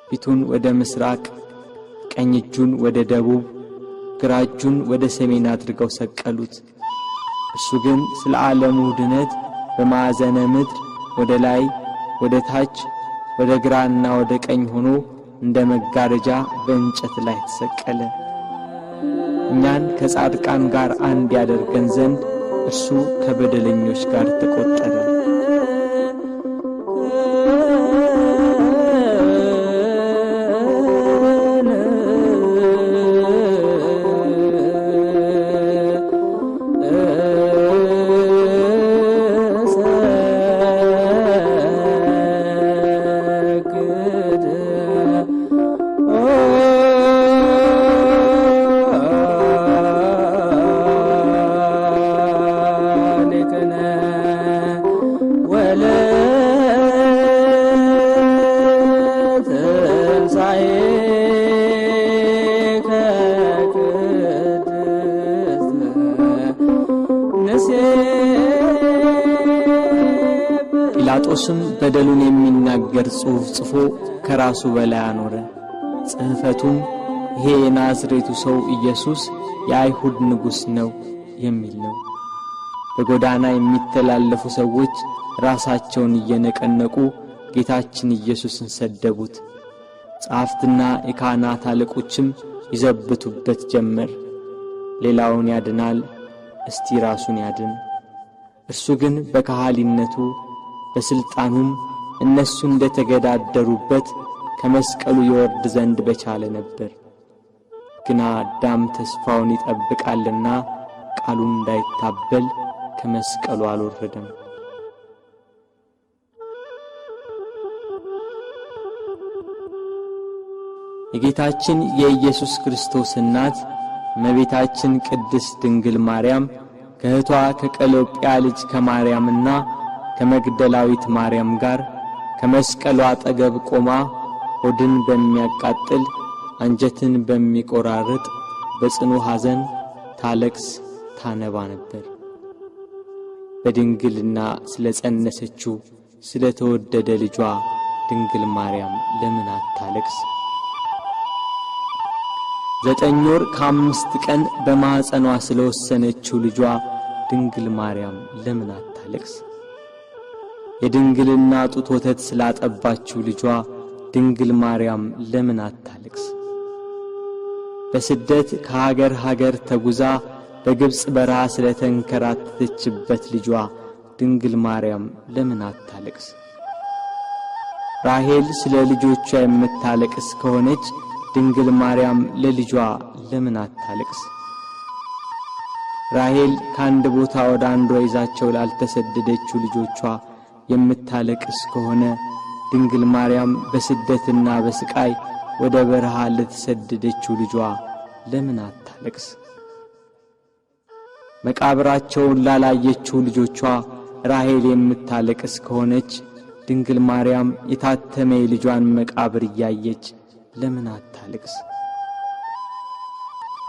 [SPEAKER 1] ፊቱን ወደ ምስራቅ፣ ቀኝ እጁን ወደ ደቡብ፣ ግራ እጁን ወደ ሰሜን አድርገው ሰቀሉት። እሱ ግን ስለ ዓለሙ ድነት በማዕዘነ ምድር ወደ ላይ ወደ ታች ወደ ግራና ወደ ቀኝ ሆኖ እንደ መጋረጃ በእንጨት ላይ ተሰቀለ። እኛን ከጻድቃን ጋር አንድ ያደርገን ዘንድ እርሱ ከበደለኞች ጋር ተቆጠረ። ጲላጦስም በደሉን የሚናገር ጽሑፍ ጽፎ ከራሱ በላይ አኖረ። ጽሕፈቱም ይሄ የናዝሬቱ ሰው ኢየሱስ የአይሁድ ንጉሥ ነው የሚል ነው። በጎዳና የሚተላለፉ ሰዎች ራሳቸውን እየነቀነቁ ጌታችን ኢየሱስን ሰደቡት። ጸሐፍትና የካህናት አለቆችም ይዘብቱበት ጀመር። ሌላውን ያድናል፣ እስቲ ራሱን ያድን። እርሱ ግን በካህሊነቱ በስልጣኑም እነሱ እንደተገዳደሩበት ከመስቀሉ ይወርድ ዘንድ በቻለ ነበር። ግና አዳም ተስፋውን ይጠብቃልና ቃሉን እንዳይታበል ከመስቀሉ አልወረደም። የጌታችን የኢየሱስ ክርስቶስ እናት እመቤታችን ቅድስት ድንግል ማርያም ከእህቷ ከቀሎጵያ ልጅ ከማርያምና ከመግደላዊት ማርያም ጋር ከመስቀሉ አጠገብ ቆማ ሆድን በሚያቃጥል አንጀትን በሚቆራርጥ በጽኑ ሐዘን ታለቅስ ታነባ ነበር። በድንግልና ስለጸነሰችው ስለተወደደ ልጇ ድንግል ማርያም ለምን አታለቅስ? 9 ወር ከ5 ቀን በማኅፀኗ ስለወሰነችው ልጇ ድንግል ማርያም ለምን አታለቅስ? የድንግልና ጡት ወተት ስላጠባችው ልጇ ድንግል ማርያም ለምን አታለቅስ? በስደት ከሀገር ሀገር ተጉዛ በግብጽ በረሃ ስለተንከራተተችበት ልጇ ድንግል ማርያም ለምን አታለቅስ? ራሔል ስለ ልጆቿ የምታለቅስ ከሆነች ድንግል ማርያም ለልጇ ለምን አታለቅስ? ራሔል ከአንድ ቦታ ወደ አንዷ ይዛቸው ላልተሰደደችው ልጆቿ የምታለቅስ ከሆነ ድንግል ማርያም በስደትና በስቃይ ወደ በረሃ ለተሰደደችው ልጇ ለምን አታለቅስ? መቃብራቸውን ላላየችው ልጆቿ ራሔል የምታለቅስ ከሆነች ድንግል ማርያም የታተመ ልጇን መቃብር እያየች ለምን አታለቅስ?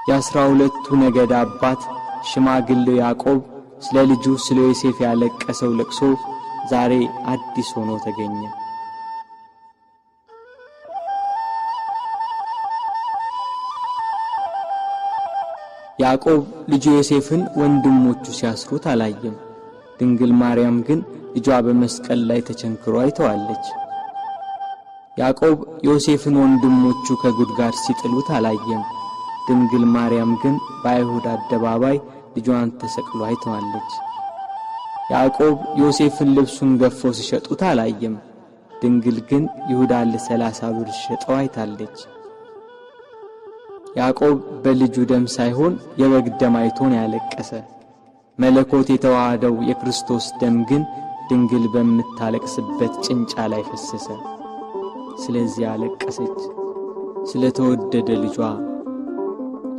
[SPEAKER 1] የ12ቱ ነገድ አባት ሽማግሌው ያዕቆብ ስለ ልጁ ስለ ዮሴፍ ያለቀሰው ለቅሶ ዛሬ አዲስ ሆኖ ተገኘ። ያዕቆብ ልጁ ዮሴፍን ወንድሞቹ ሲያስሩት አላየም። ድንግል ማርያም ግን ልጇ በመስቀል ላይ ተቸንክሮ አይተዋለች። ያዕቆብ ዮሴፍን ወንድሞቹ ከጉድጓድ ሲጥሉት አላየም። ድንግል ማርያም ግን በአይሁድ አደባባይ ልጇን ተሰቅሎ አይተዋለች። ያዕቆብ ዮሴፍን ልብሱን ገፎ ሲሸጡት አላየም። ድንግል ግን ይሁዳን ለ30 ብር ሸጠው አይታለች። ያዕቆብ በልጁ ደም ሳይሆን የበግ ደም አይቶን ያለቀሰ። መለኮት የተዋሃደው የክርስቶስ ደም ግን ድንግል በምታለቅስበት ጭንጫ ላይ ፈሰሰ። ስለዚህ አለቀሰች። ስለተወደደ ልጇ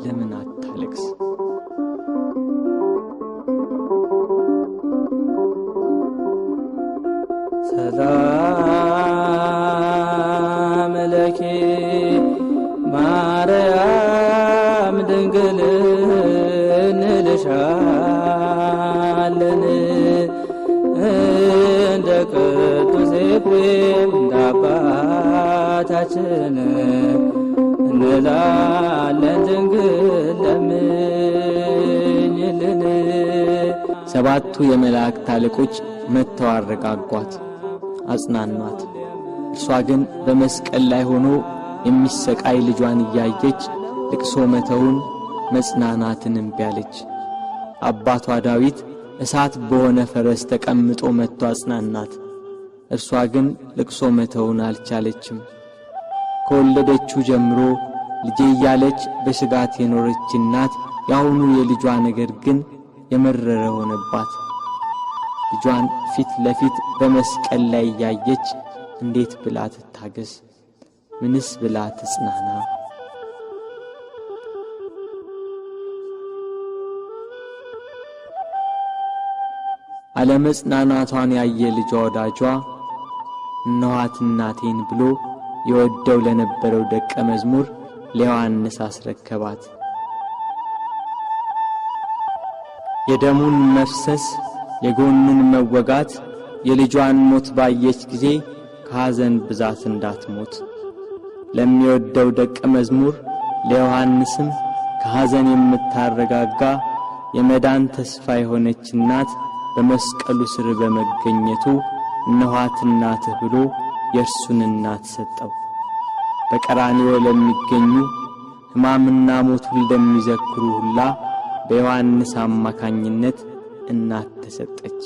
[SPEAKER 1] ለምን አታለቅስ?
[SPEAKER 2] ሰላም ለኪ ማርያም ድንግል እንልሻለን እንደ ቅዱስ ኤፍሬም እንደ አባታችን እንላለን ድንግል ለምኝልን።
[SPEAKER 1] ሰባቱ የመላእክት አለቆች መጥተው አረጋጓት፣ አጽናኗት። እርሷ ግን በመስቀል ላይ ሆኖ የሚሰቃይ ልጇን እያየች ልቅሶ መተውን መጽናናትን እምቢ አለች። አባቷ ዳዊት እሳት በሆነ ፈረስ ተቀምጦ መጥቶ አጽናናት። እርሷ ግን ልቅሶ መተውን አልቻለችም። ከወለደችው ጀምሮ ልጄ እያለች በስጋት የኖረች እናት ያሁኑ የልጇ ነገር ግን የመረረ ሆነባት። ልጇን ፊት ለፊት በመስቀል ላይ እያየች እንዴት ብላ ትታገስ? ምንስ ብላ ትጽናና? አለመጽናናቷን ያየ ልጇ ወዳጇ እነኋት እናቴን ብሎ የወደው ለነበረው ደቀ መዝሙር ለዮሐንስ አስረከባት። የደሙን መፍሰስ የጎንን መወጋት የልጇን ሞት ባየች ጊዜ ከሐዘን ብዛት እንዳትሞት ለሚወደው ደቀ መዝሙር ለዮሐንስም ከሐዘን የምታረጋጋ የመዳን ተስፋ የሆነች እናት በመስቀሉ ስር በመገኘቱ እነኋት እናትህ ብሎ የእርሱን እናት ሰጠው። በቀራንዮ ለሚገኙ ሕማምና ሞቱን ለሚዘክሩ ሁላ በዮሐንስ አማካኝነት እናት ተሰጠች።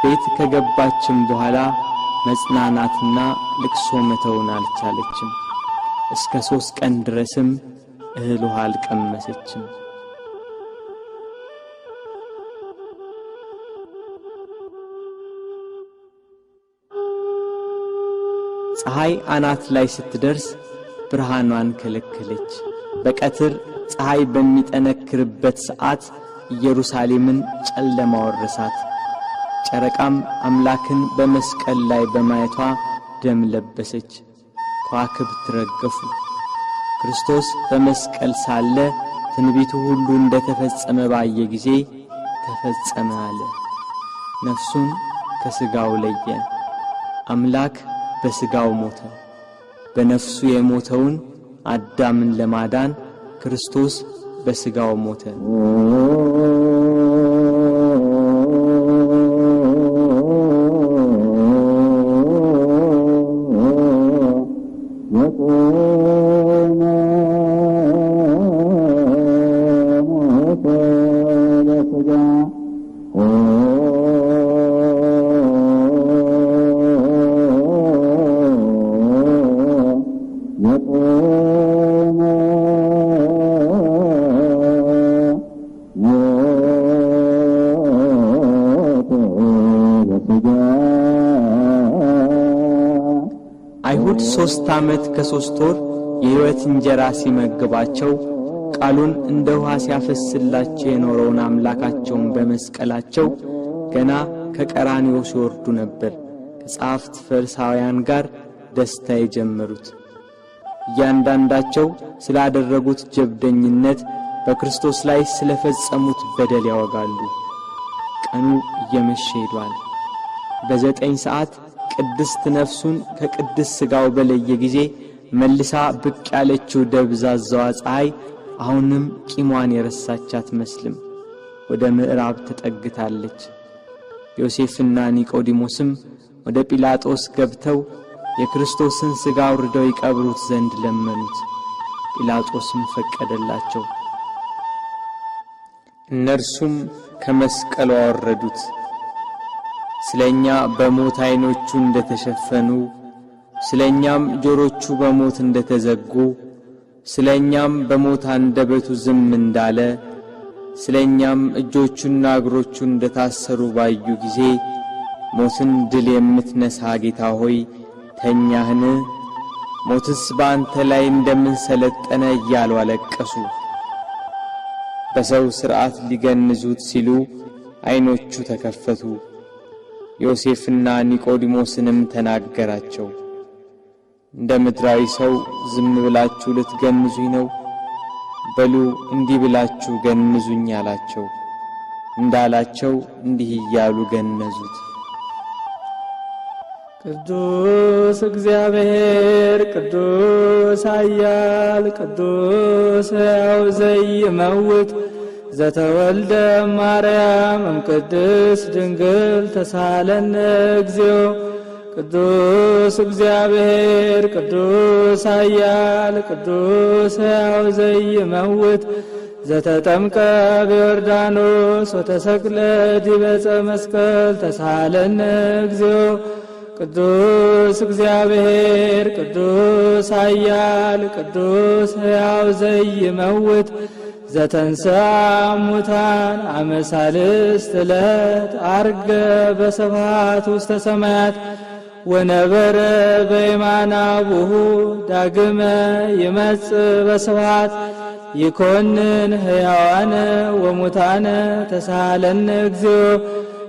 [SPEAKER 1] ቤት ከገባችም በኋላ መጽናናትና ልቅሶ መተውን አልቻለችም። እስከ 3 ቀን ድረስም እህል ውሃ አልቀመሰችም። ፀሐይ አናት ላይ ስትደርስ ብርሃኗን ከለከለች። በቀትር ፀሐይ በሚጠነክርበት ሰዓት ኢየሩሳሌምን ጨለማ ወረሳት። ጨረቃም አምላክን በመስቀል ላይ በማየቷ ደም ለበሰች። ከዋክብት ረገፉ። ክርስቶስ በመስቀል ሳለ ትንቢቱ ሁሉ እንደተፈጸመ ባየ ጊዜ ተፈጸመ አለ። ነፍሱን ከሥጋው ለየ። አምላክ በሥጋው ሞተ። በነፍሱ የሞተውን አዳምን ለማዳን ክርስቶስ በሥጋው ሞተ። ለ3 ዓመት ከ3 ወር የሕይወት እንጀራ ሲመግባቸው ቃሉን እንደ ውሃ ሲያፈስላቸው የኖረውን አምላካቸውን በመስቀላቸው ገና ከቀራንዮ ሲወርዱ ነበር ከጻፍት ፈሪሳውያን ጋር ደስታ የጀመሩት። እያንዳንዳቸው ስላደረጉት ጀብደኝነት በክርስቶስ ላይ ስለፈጸሙት በደል ያወጋሉ። ቀኑ እየመሸ ሄዷል። በ9 ሰዓት ቅድስት ነፍሱን ከቅድስት ሥጋው በለየ ጊዜ መልሳ ብቅ ያለችው ደብዛዛዋ ፀሐይ አሁንም ቂሟን የረሳቻት መስልም ወደ ምዕራብ ተጠግታለች። ዮሴፍና ኒቆዲሞስም ወደ ጲላጦስ ገብተው የክርስቶስን ሥጋ አውርደው ይቀብሩት ዘንድ ለመኑት። ጲላጦስም ፈቀደላቸው። እነርሱም ከመስቀሉ አወረዱት። ስለኛ በሞት ዓይኖቹ እንደተሸፈኑ፣ ስለኛም ጆሮቹ በሞት እንደተዘጉ፣ ስለኛም በሞት አንደበቱ ዝም እንዳለ፣ ስለኛም እጆቹና እግሮቹ እንደታሰሩ ባዩ ጊዜ ሞትን ድል የምትነሳ ጌታ ሆይ ተኛህን? ሞትስ በአንተ ላይ እንደምን ሰለጠነ እያሉ አለቀሱ። በሰው ሥርዓት ሊገንዙት ሲሉ ዓይኖቹ ተከፈቱ። ዮሴፍና ኒቆዲሞስንም ተናገራቸው። እንደ ምድራዊ ሰው ዝም ብላችሁ ልትገንዙኝ ነው? በሉ እንዲህ ብላችሁ ገንዙኝ አላቸው። እንዳላቸው እንዲህ እያሉ ገነዙት።
[SPEAKER 2] ቅዱስ እግዚአብሔር ቅዱስ ኃያል ቅዱስ ሕያው ዘይመውት ዘተወልደ ማርያም እምቅድስት ድንግል ተሳለነ እግዚኦ። ቅዱስ እግዚአብሔር ቅዱስ ኃያል ቅዱስ ሕያው ዘይመውት ዘተጠምቀ በዮርዳኖስ ወተሰቅለ ዲበ ዕፀ መስቀል ተሳለነ እግዚኦ። ቅዱስ እግዚአብሔር ቅዱስ ኃያል ቅዱስ ሕያው ዘይመውት ዘተንሥአ እሙታን አመ ሣልስት ዕለት ዐርገ በስብሐት ውስተ ሰማያት ወነበረ በየማነ አቡሁ ዳግመ ይመጽእ በስብሐት ይኰንን ሕያዋነ ወሙታነ ተሳሃለነ እግዚኦ።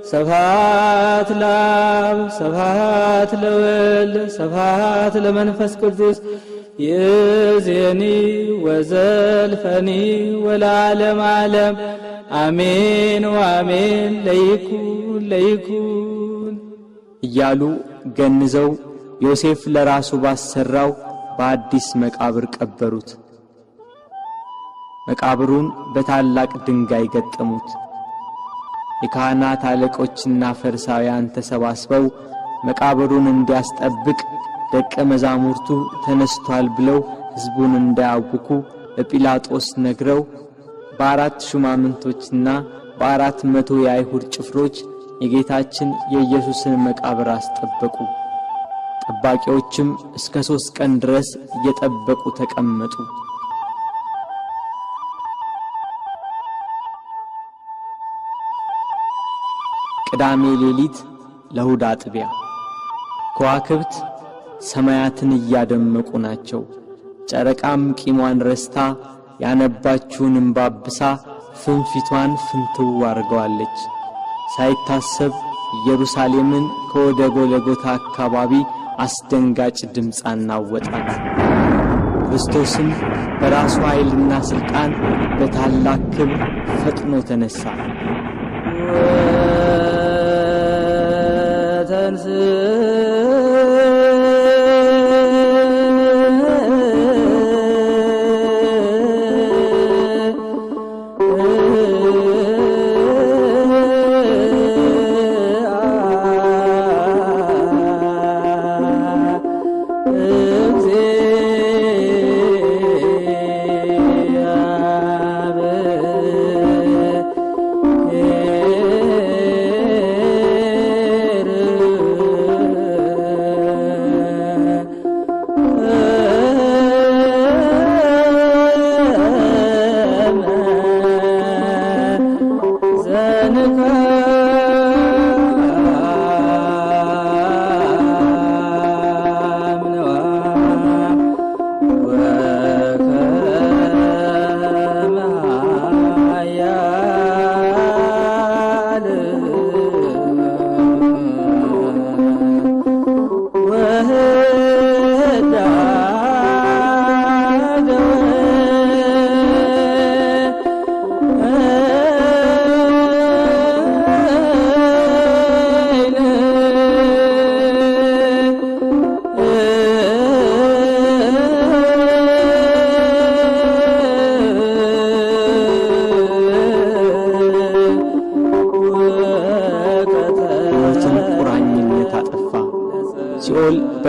[SPEAKER 2] ስብሐት ለአብ ስብሐት ለወልድ ስብሐት ለመንፈስ ቅዱስ ይእዜኒ ወዘልፈኒ ወለዓለመ ዓለም አሜን ወአሜን ለይኩን ለይኩን
[SPEAKER 1] እያሉ ገንዘው ዮሴፍ ለራሱ ባሰራው በአዲስ መቃብር ቀበሩት። መቃብሩን በታላቅ ድንጋይ ገጠሙት። የካህናት አለቆችና ፈሪሳውያን ተሰባስበው መቃብሩን እንዲያስጠብቅ ደቀ መዛሙርቱ ተነስቷል ብለው ሕዝቡን እንዳያውኩ ለጲላጦስ ነግረው በ4 ሹማምንቶችና በ400 የአይሁድ ጭፍሮች የጌታችን የኢየሱስን መቃብር አስጠበቁ። ጠባቂዎችም እስከ 3 ቀን ድረስ እየጠበቁ ተቀመጡ። ቅዳሜ ሌሊት ለእሑድ አጥቢያ ከዋክብት ሰማያትን እያደመቁ ናቸው። ጨረቃም ቂሟን ረስታ ያነባችውን እንባብሳ ፍንፊቷን ፍንትው አርገዋለች። ሳይታሰብ ኢየሩሳሌምን ከወደ ጎልጎታ አካባቢ አስደንጋጭ ድምፅ አናወጣት። ክርስቶስም በራሱ ኃይልና ሥልጣን በታላቅ ክብር ፈጥኖ ተነሳ።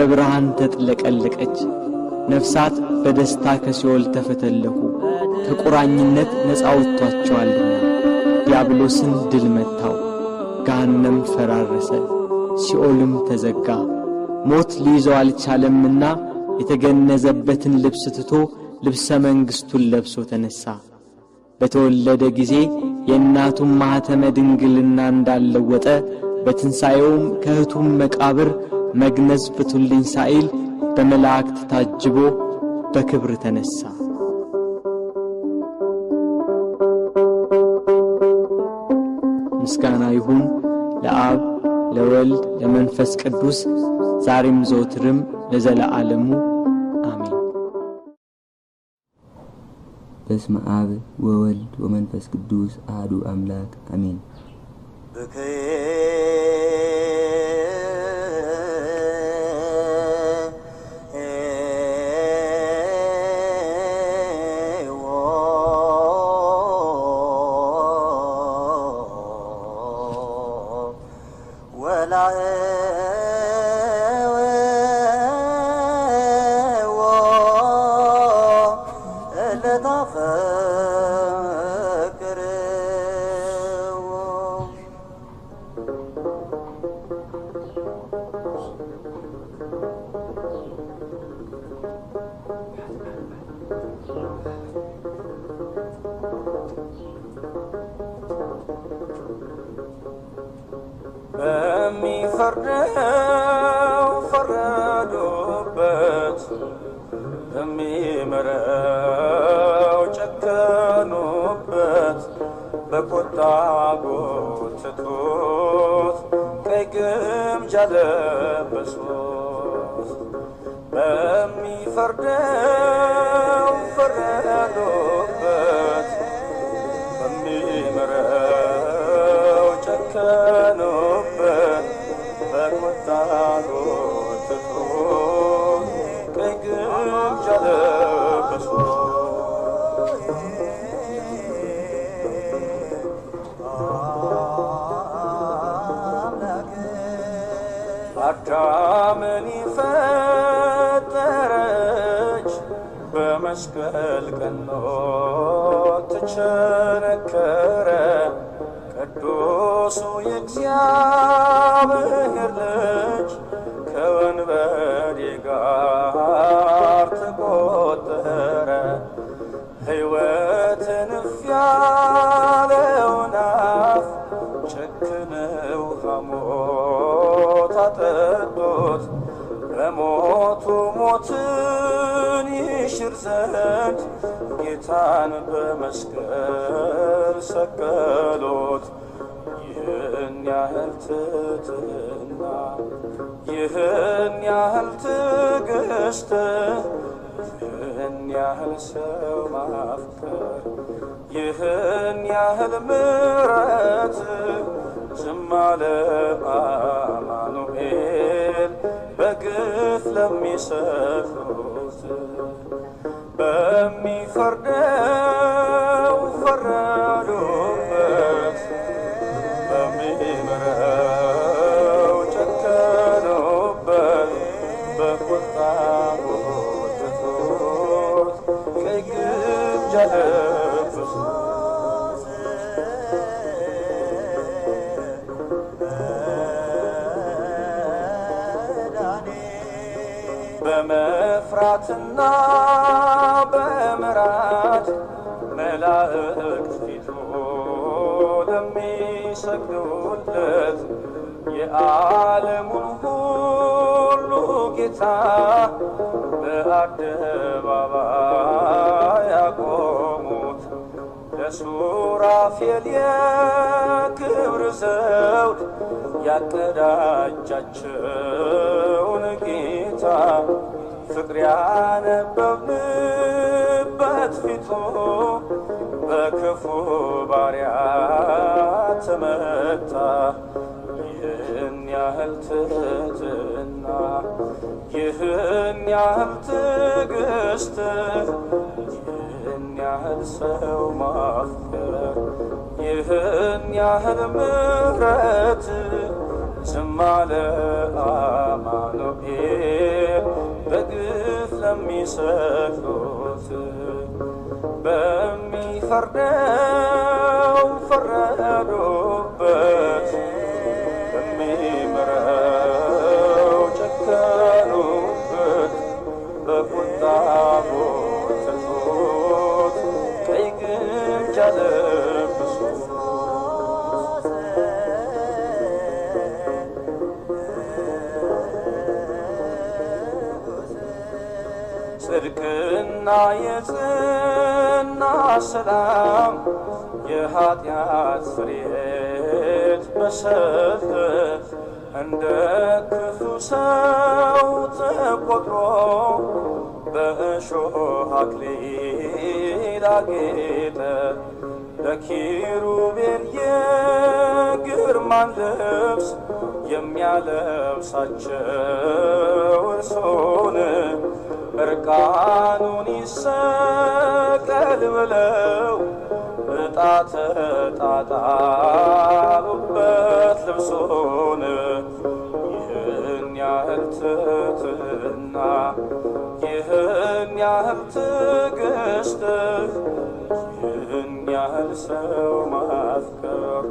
[SPEAKER 1] በብርሃን ተጥለቀለቀች። ነፍሳት በደስታ ከሲኦል ተፈተለኩ፣ ከቁራኝነት ነፃ ወጥቷቸዋልና። ዲያብሎስን ድል መታው፣ ገሃነም ፈራረሰ፣ ሲኦልም ተዘጋ። ሞት ሊይዘው አልቻለምና የተገነዘበትን ልብስ ትቶ ልብሰ መንግሥቱን ለብሶ ተነሣ። በተወለደ ጊዜ የእናቱን ማኅተመ ድንግልና እንዳለወጠ በትንሣኤውም ከእህቱም መቃብር መግነዝ ፍቱልኝ ሳይል በመላእክት ታጅቦ በክብር ተነሣ። ምስጋና ይሁን ለአብ ለወልድ ለመንፈስ ቅዱስ ዛሬም ዘወትርም ለዘለዓለሙ አሜን።
[SPEAKER 3] በስመ አብ ወወልድ ወመንፈስ ቅዱስ አሐዱ አምላክ አሜን።
[SPEAKER 4] በሚፈርደው ፈረዱበት፣ በሚምረው ጨከኑበት፣ በቁጣ ጎተቱት፣ ቀይ ግምጃ ለበሱት። በሚፈርደው ፈረዱበት፣ በሚምረው ጨከኑበት፣ በቁጣ ጎተቱት፣ ቀይ ግምጃ ለበሱት። አዳምን ፈጠረች፣ በመስቀል ቀኖ ተቸነከረ። ቅዱሱ የእግዚአብሔር ልጅ ከወንበዴ ጋር ተቆጠረ። ሕይወትን እፍ ያለውን አፍ ጨክነው ሐሞት አጠጡት። በሞቱ ሞትን ይሽር ዘንድ ጌታን በመስቀል ሰቀሉት። ይህን ያህል ትሕትና፣ ይህን ያህል ትዕግስት፣ ይህን ያህል ሰው ማፍቀር፣ ይህን ያህል ምሕረት ዝም አለ አማኑኤል በግፍ ለሚሰፍሩት። በሚፈርደው ፈረዱበት፣ በሚምረው ጨከኑበት፣ በቁጣ ጎተቱት፣ ቀይ ግምጃ ለበሱት። በመፍራትና በምራት መላእክት ፊቱ ለሚሰግዱለት የዓለሙን ሁሉ ጌታ በአደባባይ ያቆሙት። ለሱራፌል የክብር ዘውድ ያቀዳጃቸውን ጌታ ፍቅር ያነበብንበት ፊቱ በክፉ ባሪያ ተመታ። ይህን ያህል ትሕትና፣ ይህን ያህል ትዕግስት፣ ይህን ያህል ሰው ማፍቀር፣ ይህን ያህል ምሕረት ዝም አለ አማኑኤል በግፍ ለሚሰቅሉት በሚፈርደው ፈረዱበት በሚምረው ጨከኑበት በቁጣ ቦተቱት ቀይ ግምጃ ለበሱት ጽድቅና የጽና ሰላም የኃጢአት ፍሬት በሰጠ እንደ ክፉ ሰው ተቆጥሮ በእሾህ አክሊል አጌጠ ለኪሩቤል የግርማን ልብስ የሚያለብሳቸው እርሱን እርቃኑን ይሰቀል ብለው ዕጣ ተጣጣሉበት ልብሱን ይህን ያህል ትሕትና ይህን ያህል ትዕግስት ይህን ያህል ሰው ማፍቀር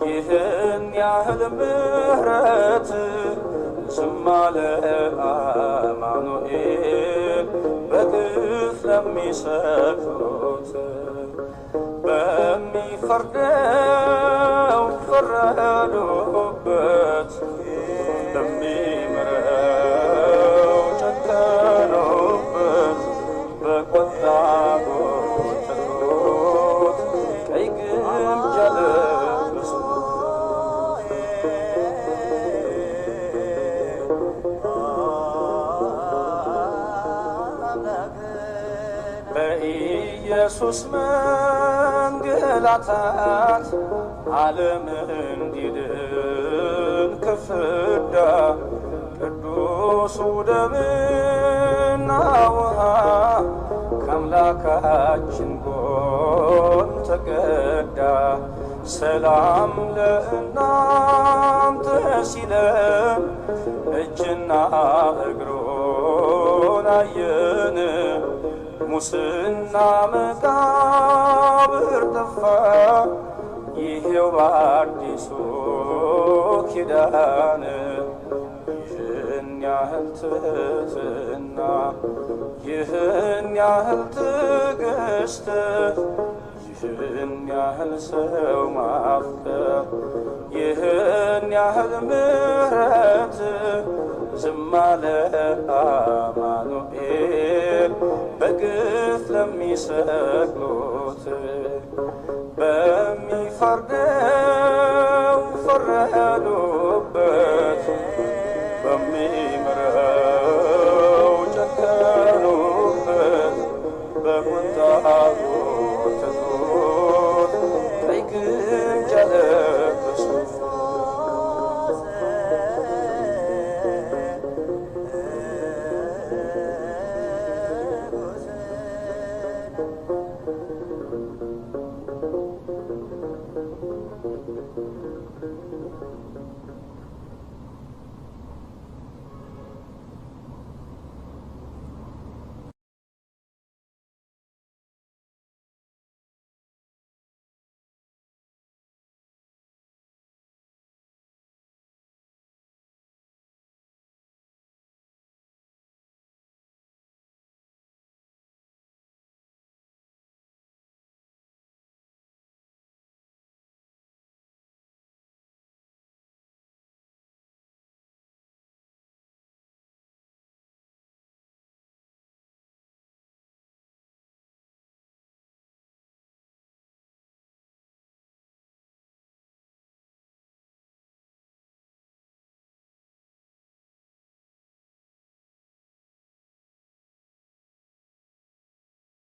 [SPEAKER 4] ይህን ያህል ምሕረት ዝም አለ አማኑኤል በግፍ ለሚሰቅሉት በሚፈርደው ፈረዱበት በሚምረው ጨከኑበት በቆጣ ጎተቱት ቀይ ግምጃ ለበሱት በኢየሱስ መንገላታት ዓለም እንዲድን ከፍዳ ቅዱሱ ደምና ውሃ ከአምላካችን ጎን ተቀዳ ሰላም ለእናንተ ሲለን እጅና እግሩን አየን ሙስና መቃብር ጠፋ ይሄው በአዲሱ ኪዳን ይህን ያህል ትሕትና ይህን ያህል ትዕግስት ይህን ያህል ሰው ማፍቀር ይህን ያህል ምሕረት ዝም አለ አማኑኤል በግፍ ለሚሰቅሉት በሚፈርድ